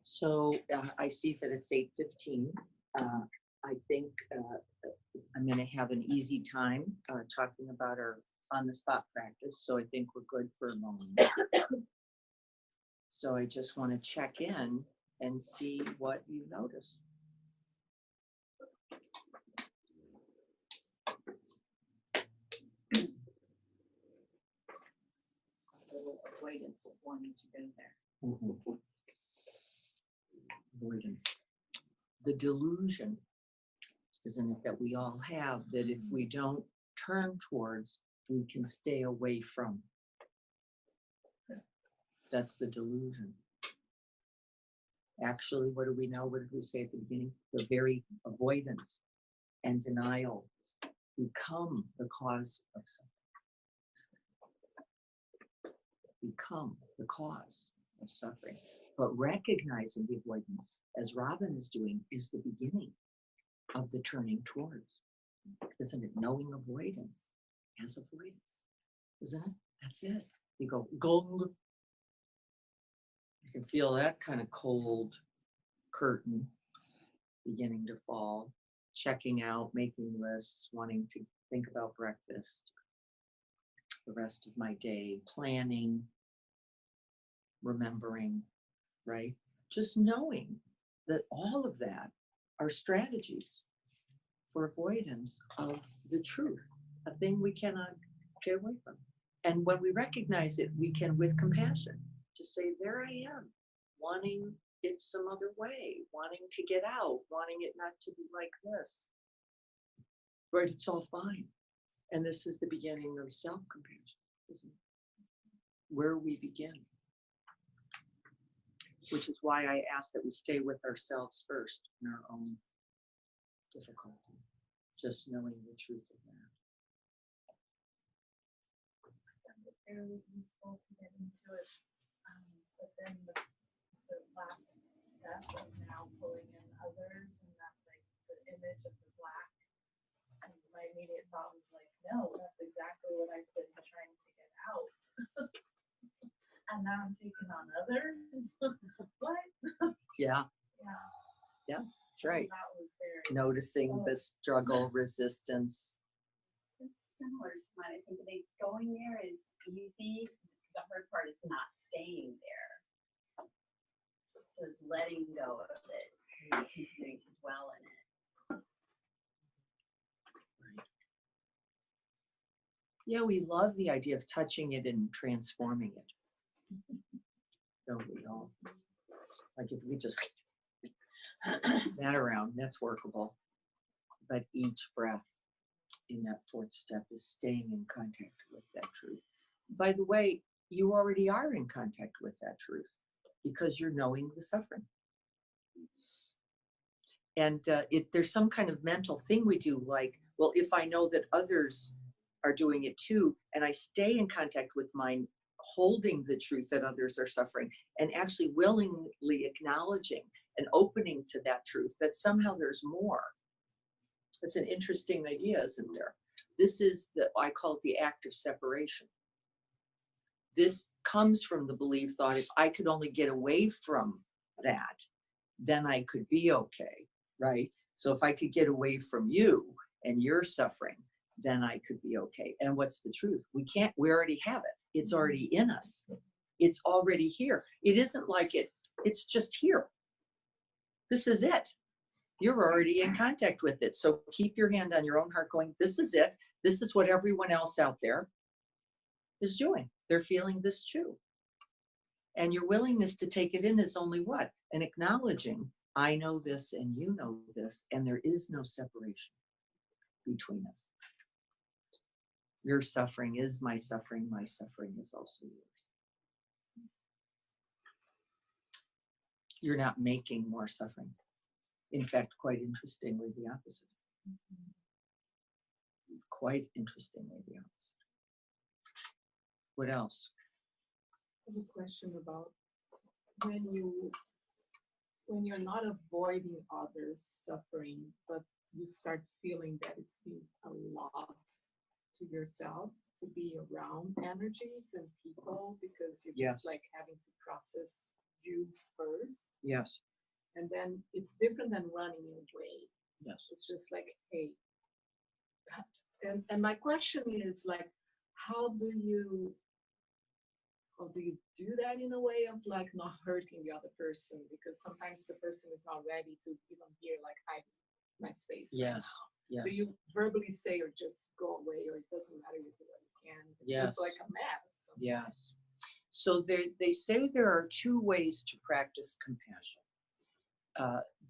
Speaker 1: So I see that it's 8:15. I think I'm going to have an easy time talking about our on-the-spot practice. So I think we're good for a moment. So I just want to check in and see what you noticed. A little avoidance of wanting to go there. Avoidance. The delusion, isn't it, that we all have, that if we don't turn towards, we can stay away from. That's the delusion. Actually, what do we know? What did we say at the beginning? The very avoidance and denial become the cause of suffering. Become the cause of suffering. But recognizing the avoidance, as Robin is doing, is the beginning of the turning towards. Isn't it? Knowing avoidance as avoidance. Isn't it? That's it. You go, gong. You can feel that kind of cold curtain beginning to fall. Checking out, making lists, wanting to think about breakfast, the rest of my day, planning, remembering, right? Just knowing that all of that are strategies for avoidance of the truth, a thing we cannot get away from. And when we recognize it, we can, with compassion, just say, there I am, wanting it some other way, wanting to get out, wanting it not to be like this. Right? It's all fine. And this is the beginning of self-compassion, isn't it? Where we begin. Which is why I ask that we stay with ourselves first in our own difficulty. Just knowing the truth of that.
Speaker 3: Fairly useful to get into it, but then the last step of now pulling in others and that like the image of the black, and my immediate thought was like, no, that's exactly what I've been trying to get out. And now I'm taking on others. What?
Speaker 1: Yeah,
Speaker 3: Yeah.
Speaker 1: that's right.
Speaker 3: So that was very
Speaker 1: Noticing the struggle, resistance.
Speaker 5: It's similar to mine. I think going there is easy. The hard part is not staying there. So letting go of it and continuing to dwell in it.
Speaker 1: Yeah, we love the idea of touching it and transforming it. Don't we all? Like if we just that around, that's workable. But each breath in that fourth step is staying in contact with that truth. By the way, you already are in contact with that truth because you're knowing the suffering. And there's some kind of mental thing we do, like, well, if I know that others are doing it too, and I stay in contact with mine, holding the truth that others are suffering, and actually willingly acknowledging and opening to that truth, that somehow there's more. It's an interesting idea, isn't there? This is I call it the act of separation. This comes from the belief thought, if I could only get away from that, then I could be okay, right? So if I could get away from you and your suffering, then I could be okay. And what's the truth? We already have it. It's already in us. It's already here. It isn't like it's just here. This is it. You're already in contact with it. So keep your hand on your own heart going, this is it. This is what everyone else out there is doing. They're feeling this too. And your willingness to take it in is only what? An acknowledging, I know this and you know this, and there is no separation between us. Your suffering is my suffering is also yours. You're not making more suffering. In fact, quite interestingly, the opposite. Quite interestingly, the opposite. What else?
Speaker 6: I have a question about when you're not avoiding others' suffering, but you start feeling that it's been a lot to yourself to be around energies and people because you're
Speaker 1: Yes.
Speaker 6: just like having to process you first.
Speaker 1: Yes.
Speaker 6: And then it's different than running away.
Speaker 1: Yes.
Speaker 6: It's just like, hey. And my question is like, how do you do that in a way of like not hurting the other person? Because sometimes the person is not ready to even hear like my space. Right
Speaker 1: Yes.
Speaker 6: now.
Speaker 1: Yes.
Speaker 6: Do you verbally say or just go away or it doesn't matter, you do what you can? It's
Speaker 1: Yes.
Speaker 6: just like a mess.
Speaker 1: Yes. So they say there are two ways to practice compassion.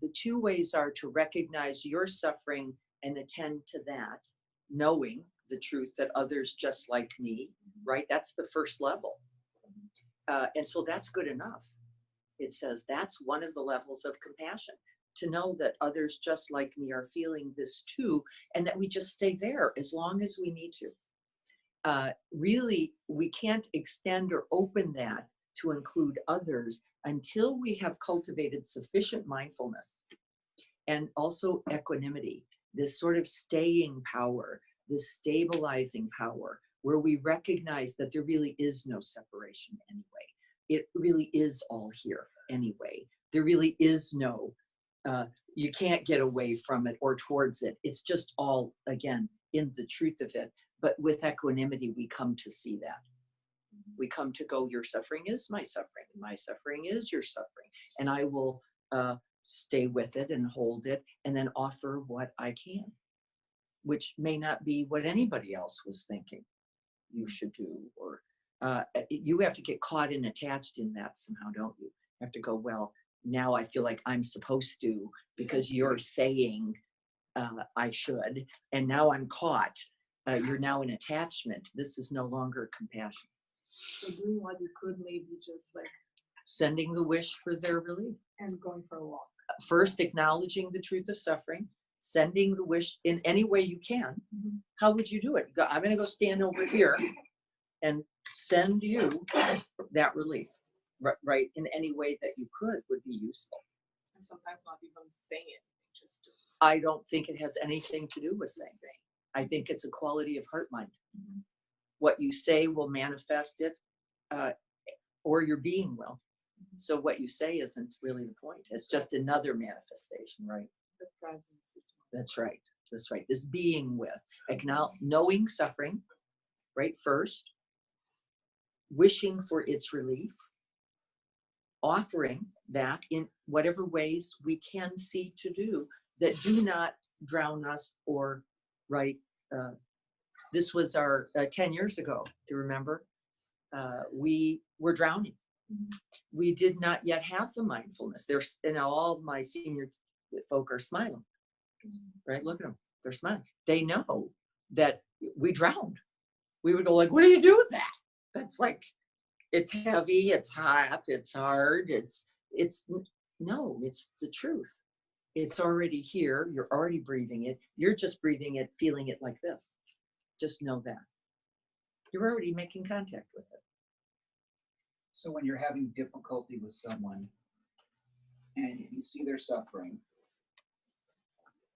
Speaker 1: The two ways are to recognize your suffering and attend to that, knowing the truth that others just like me, right? That's the first level. And so that's good enough. It says that's one of the levels of compassion, to know that others just like me are feeling this too, and that we just stay there as long as we need to. Really, we can't extend or open that to include others until we have cultivated sufficient mindfulness and also equanimity, this sort of staying power, this stabilizing power, where we recognize that there really is no separation anyway. It really is all here anyway. There really is no, you can't get away from it or towards it. It's just all, again, in the truth of it. But with equanimity, we come to see that. We come to go, your suffering is my suffering is your suffering. And I will stay with it and hold it and then offer what I can, which may not be what anybody else was thinking you should do. Or you have to get caught and attached in that somehow, don't you? You have to go, well, now I feel like I'm supposed to because you're saying I should, and now I'm caught. You're now in attachment. This is no longer compassion.
Speaker 6: So doing what you could, maybe just like
Speaker 1: Sending the wish for their relief.
Speaker 6: and going for a walk.
Speaker 1: First, acknowledging the truth of suffering, sending the wish in any way you can.
Speaker 6: Mm-hmm.
Speaker 1: How would you do it? Go, I'm going to go stand over here and send you that relief. Right, in any way that you could would be useful.
Speaker 6: And sometimes not even saying it, just to
Speaker 1: I don't think it has anything to do with saying.
Speaker 6: say.
Speaker 1: I think it's a quality of heart mind.
Speaker 6: Mhm.
Speaker 1: What you say will manifest it, or your being will. So what you say isn't really the point. It's just another manifestation, right?
Speaker 6: The presence. It's
Speaker 1: That's right. That's right. This being with, knowing suffering, right? First, wishing for its relief, offering that in whatever ways we can see to do that do not drown us or, right? This was our 10 years ago. Do you remember? We were drowning.
Speaker 6: Mhm.
Speaker 1: We did not yet have the mindfulness. There's, and all my senior folk are smiling, right? Look at them. They're smiling. They know that we drowned. We would go like, what do you do with that? That's like, it's heavy, it's hot, it's hard, no, it's the truth. It's already here. You're already breathing it. You're just breathing it, feeling it like this. Just know that. You're already making contact with it.
Speaker 2: So when you're having difficulty with someone and you see their suffering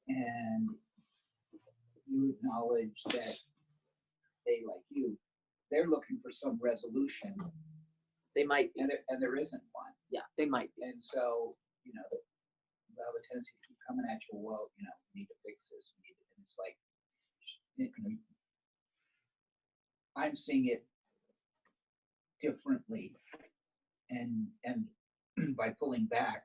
Speaker 2: and you acknowledge that they, like you, they're looking for some resolution
Speaker 1: They might be.
Speaker 2: and there isn't one.
Speaker 1: Yeah, they might be.
Speaker 2: And so, you know, they'll have a tendency to keep coming at you, well, you know, we need to fix this. We need to, and it's like, you know, I'm seeing it differently, and by pulling back,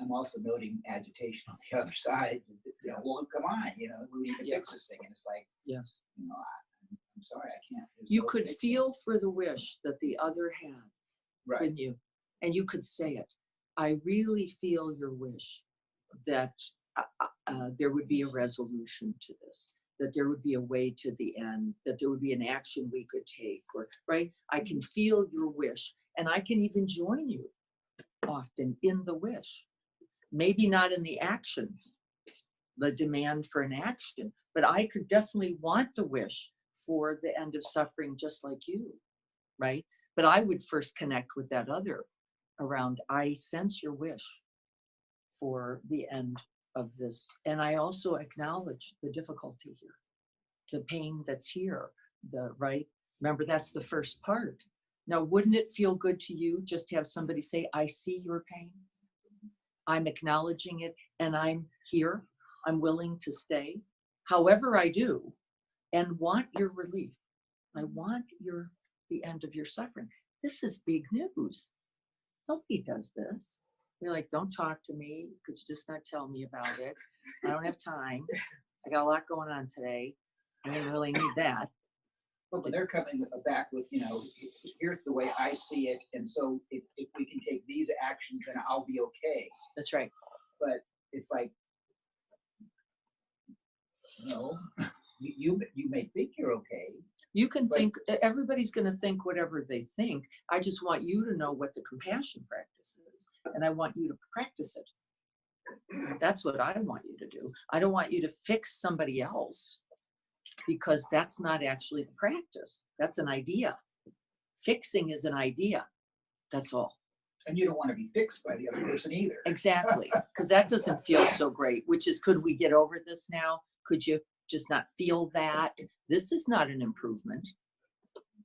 Speaker 2: I'm also noting agitation on the other side. You know, well, come on, you know, we need to fix this thing, and it's like,
Speaker 1: Yes.
Speaker 2: you know, I'm sorry, I can't. There's
Speaker 1: You
Speaker 2: no
Speaker 1: could
Speaker 2: fixing
Speaker 1: feel for the wish that the other had,
Speaker 2: right.
Speaker 1: couldn't you? And you could say it. I really feel your wish that there would be a resolution to this, that there would be a way to the end, that there would be an action we could take, or right? I can feel your wish, and I can even join you often in the wish. Maybe not in the action, the demand for an action, but I could definitely want the wish for the end of suffering just like you, right? But I would first connect with that other around, I sense your wish for the end of this. And I also acknowledge the difficulty here, the pain that's here, right? Remember, that's the first part. Now, wouldn't it feel good to you just to have somebody say, I see your pain, I'm acknowledging it, and I'm here, I'm willing to stay, however I do, and want your relief. I want the end of your suffering. This is big news. Nobody does this. You're like, don't talk to me. Could you just not tell me about it? I don't have time. I got a lot going on today. I didn't really need that.
Speaker 2: Well, but they're coming back with, you know, here's the way I see it, and so if we can take these actions, then I'll be okay.
Speaker 1: That's right.
Speaker 2: But it's like, no, you may think you're okay.
Speaker 1: You can
Speaker 2: But-
Speaker 1: think, everybody's going to think whatever they think. I just want you to know what the compassion practice is, and I want you to practice it. That's what I want you to do. I don't want you to fix somebody else, because that's not actually the practice. That's an idea. Fixing is an idea. That's all.
Speaker 2: And you don't want to be fixed by the other person either.
Speaker 1: Exactly. Because that doesn't feel so great, which is, could we get over this now? Could you just not feel that? This is not an improvement.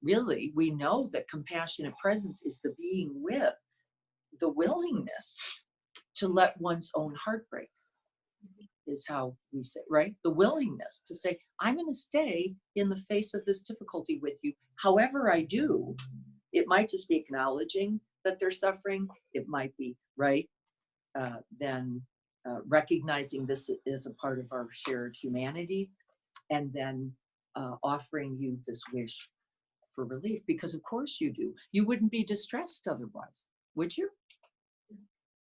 Speaker 1: Really, we know that compassionate presence is the being with the willingness to let one's own heart break, is how we say, right? The willingness to say, I'm going to stay in the face of this difficulty with you. However I do, it might just be acknowledging that they're suffering. It might be, right? Then recognizing this is a part of our shared humanity, and then offering you this wish for relief, because of course you do. You wouldn't be distressed otherwise, would you?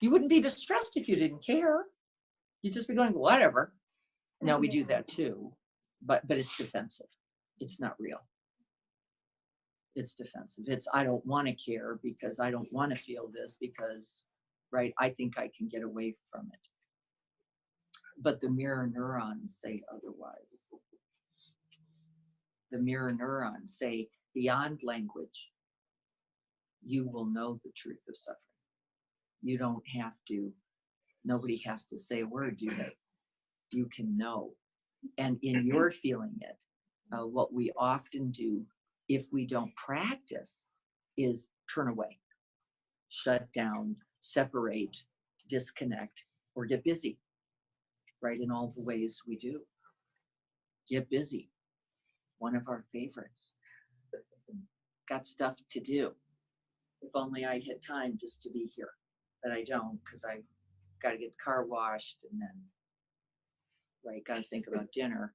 Speaker 1: You wouldn't be distressed if you didn't care. You'd just be going, whatever. Now we do that too, but it's defensive. It's not real. It's defensive. It's, I don't want to care because I don't want to feel this because, right, I think I can get away from it. But the mirror neurons say otherwise. The mirror neurons say, beyond language, you will know the truth of suffering. You don't have to, nobody has to say a word, do they? You can know. And in your feeling it, what we often do if we don't practice is turn away, shut down, separate, disconnect, or get busy, right? In all the ways we do. Get busy. One of our favorites. Got stuff to do. If only I had time just to be here, but I don't, because I got to get the car washed, and then, right, got to think about dinner.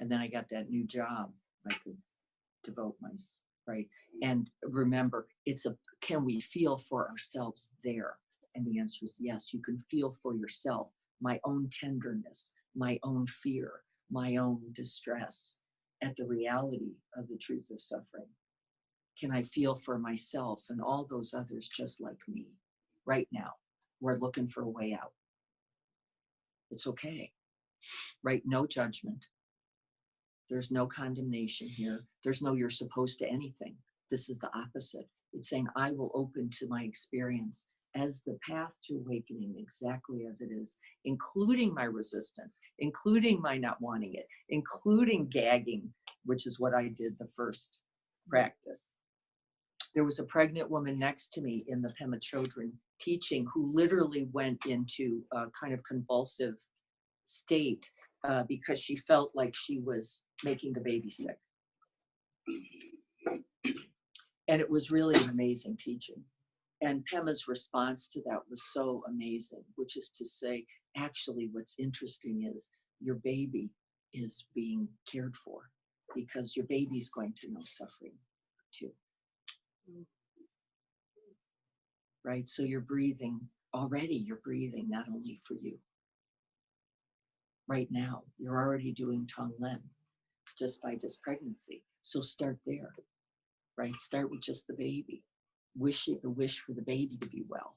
Speaker 1: And then I got that new job I could devote my, right? And remember, can we feel for ourselves there? And the answer is yes, you can feel for yourself, my own tenderness, my own fear, my own distress at the reality of the truth of suffering. Can I feel for myself and all those others just like me right now? We're looking for a way out. It's okay, right? No judgment. There's no condemnation here. There's no you're supposed to anything. This is the opposite. It's saying I will open to my experience as the path to awakening exactly as it is, including my resistance, including my not wanting it, including gagging, which is what I did the first practice. There was a pregnant woman next to me in the Pema Chodron teaching who literally went into a kind of convulsive state because she felt like she was making the baby sick. And it was really an amazing teaching. And Pema's response to that was so amazing, which is to say, actually, what's interesting is your baby is being cared for because your baby's going to know suffering too. Right? So you're breathing already, you're breathing not only for you. Right now, you're already doing Tonglen just by this pregnancy. So start there, right? Start with just the baby. Wish for the baby to be well,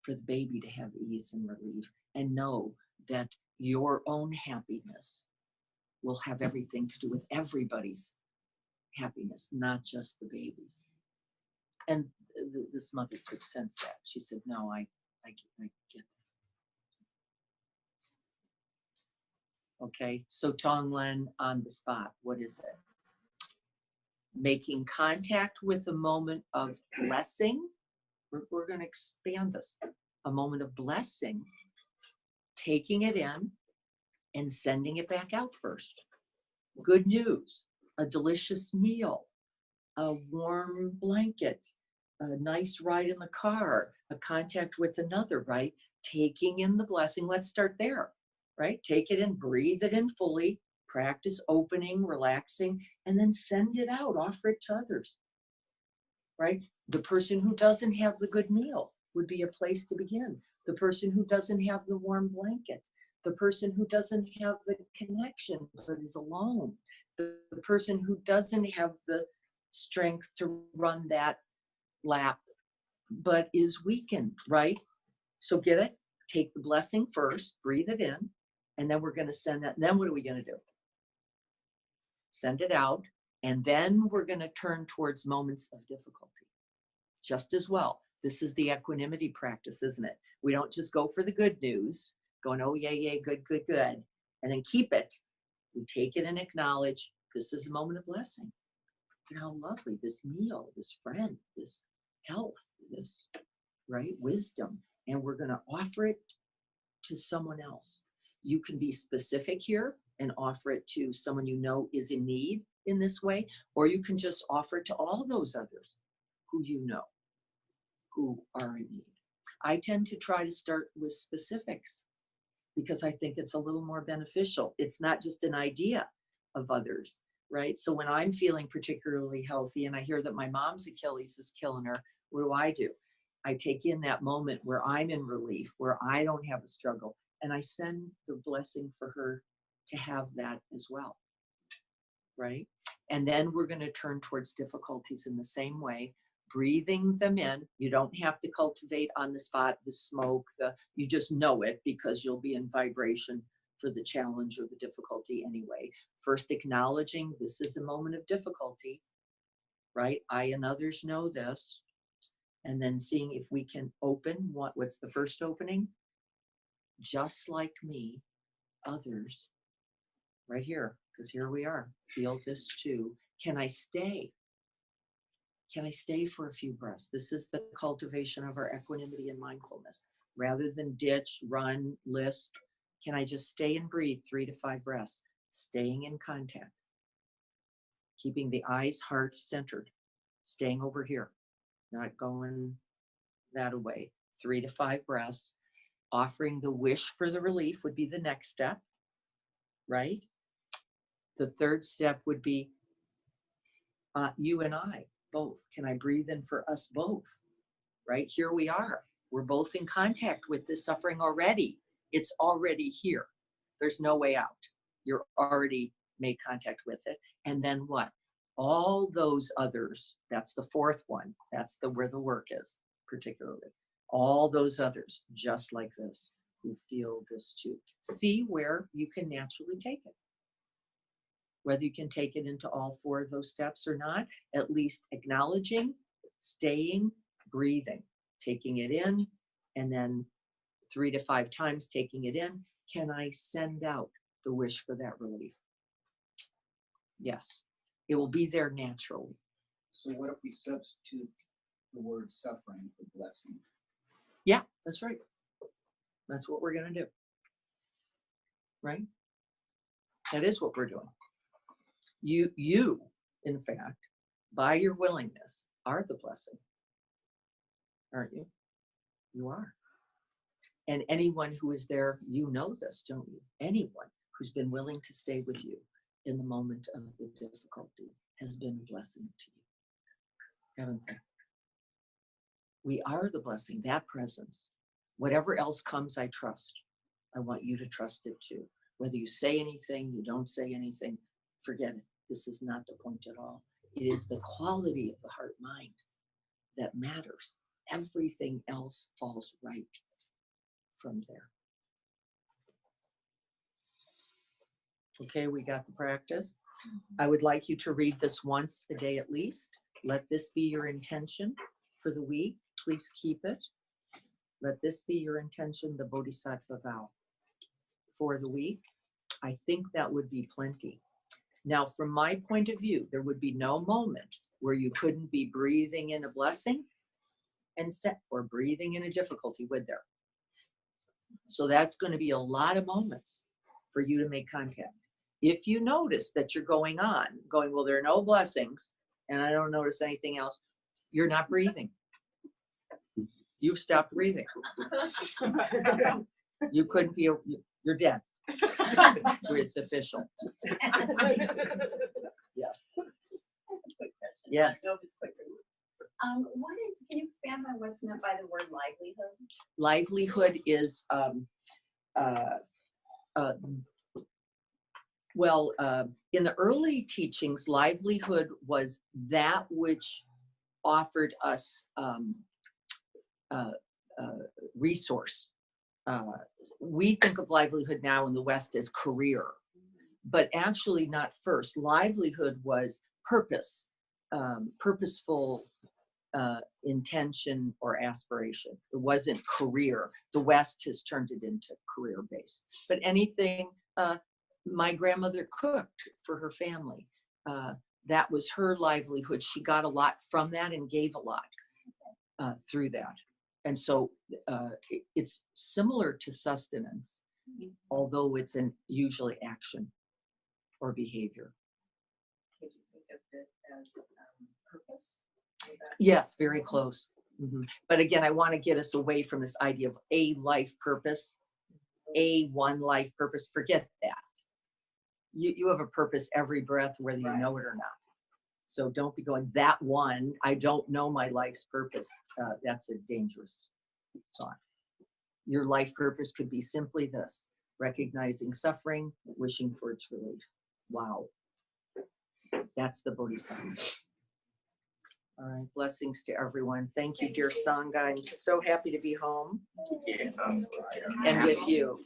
Speaker 1: for the baby to have ease and relief, and know that your own happiness will have everything to do with everybody's happiness, not just the baby's. And this mother could sense that. She said, no, I get that. Okay, so Tonglen on the spot, what is it? Making contact with a moment of blessing. We're going to expand this. A moment of blessing, taking it in and sending it back out first. Good news, a delicious meal, a warm blanket, a nice ride in the car, a contact with another, right? Taking in the blessing. Let's start there, right? Take it in, breathe it in fully, practice opening, relaxing, and then send it out, offer it to others, right? The person who doesn't have the good meal would be a place to begin. The person who doesn't have the warm blanket, the person who doesn't have the connection but is alone, the person who doesn't have the strength to run that lap but is weakened, right? So get it, take the blessing first, breathe it in, and then we're going to send that. And then what are we going to do? Send it out, and then we're going to turn towards moments of difficulty. Just as well. This is the equanimity practice, isn't it? We don't just go for the good news, going, oh, yeah, good, and then keep it. We take it and acknowledge this is a moment of blessing. Look at how lovely this meal, this friend, this health, this, right, wisdom. And we're going to offer it to someone else. You can be specific here and offer it to someone you know is in need in this way, or you can just offer it to all those others who you know who are in need. I tend to try to start with specifics because I think it's a little more beneficial. It's not just an idea of others, right? So when I'm feeling particularly healthy and I hear that my mom's Achilles is killing her, what do? I take in that moment where I'm in relief, where I don't have a struggle, and I send the blessing for her to have that as well, right? And then we're going to turn towards difficulties in the same way, breathing them in. You don't have to cultivate on the spot the smoke, you just know it because you'll be in vibration for the challenge or the difficulty anyway. First acknowledging this is a moment of difficulty, right? I and others know this. And then seeing if we can open, what's the first opening? Just like me, others, right here, because here we are, feel this too. Can I stay? Can I stay for a few breaths? This is the cultivation of our equanimity and mindfulness. Rather than ditch, run, list, can I just stay and breathe 3 to 5 breaths, staying in contact, keeping the eyes, heart centered, staying over here, not going that away. 3 to 5 breaths. Offering the wish for the relief would be the next step, right? The third step would be you and I both. Can I breathe in for us both? Right? Here we are. We're both in contact with this suffering already. It's already here. There's no way out. You're already made contact with it. And then what? All those others, that's the fourth one. That's where the work is, particularly. All those others, just like this, who feel this too. See where you can naturally take it. Whether you can take it into all 4 of those steps or not, at least acknowledging, staying, breathing, taking it in, and then 3 to 5 times taking it in. Can I send out the wish for that relief? Yes, it will be there naturally.
Speaker 2: So what if we substitute the word suffering for blessing?
Speaker 1: Yeah, that's right. That's what we're gonna do. Right? That is what we're doing. You, in fact, by your willingness, are the blessing. Aren't you? You are. And anyone who is there, you know this, don't you? Anyone who's been willing to stay with you in the moment of the difficulty has been a blessing to you. Haven't they? We are the blessing, that presence. Whatever else comes, I trust. I want you to trust it too. Whether you say anything, you don't say anything, forget it. This is not the point at all. It is the quality of the heart mind that matters. Everything else falls right from there. Okay, we got the practice. I would like you to read this once a day at least. Let this be your intention for the week. Please keep it. Let this be your intention, the Bodhisattva vow for the week. I think that would be plenty. Now, from my point of view, there would be no moment where you couldn't be breathing in a blessing and set or breathing in a difficulty, would there? So that's going to be a lot of moments for you to make contact. If you notice that you're going, well, there are no blessings and I don't notice anything else, you're not breathing. You've stopped breathing. You couldn't be, you're dead. It's official. Yes.
Speaker 5: Quick question.
Speaker 1: Yes.
Speaker 5: I know if it's quick or not. Can you expand on what's meant by the word livelihood?
Speaker 1: Livelihood is, in the early teachings, livelihood was that which offered us resource. We think of livelihood now in the West as career, but actually not first. Livelihood was purpose, purposeful intention or aspiration. It wasn't career. The West has turned it into career based. But anything, my grandmother cooked for her family. That was her livelihood. She got a lot from that and gave a lot through that. And so it's similar to sustenance, although it's usually action or behavior.
Speaker 4: Could you think of it as purpose?
Speaker 1: Yes, very close. But again, I want to get us away from this idea of a life purpose, one life purpose. Forget that. You have a purpose every breath, whether you know it or not. So don't be going, that one, I don't know my life's purpose. That's a dangerous thought. Your life purpose could be simply this: recognizing suffering, wishing for its relief. Wow. That's the Bodhisattva. All right, blessings to everyone. Thank you, dear Sangha. I'm so happy to be home and with you.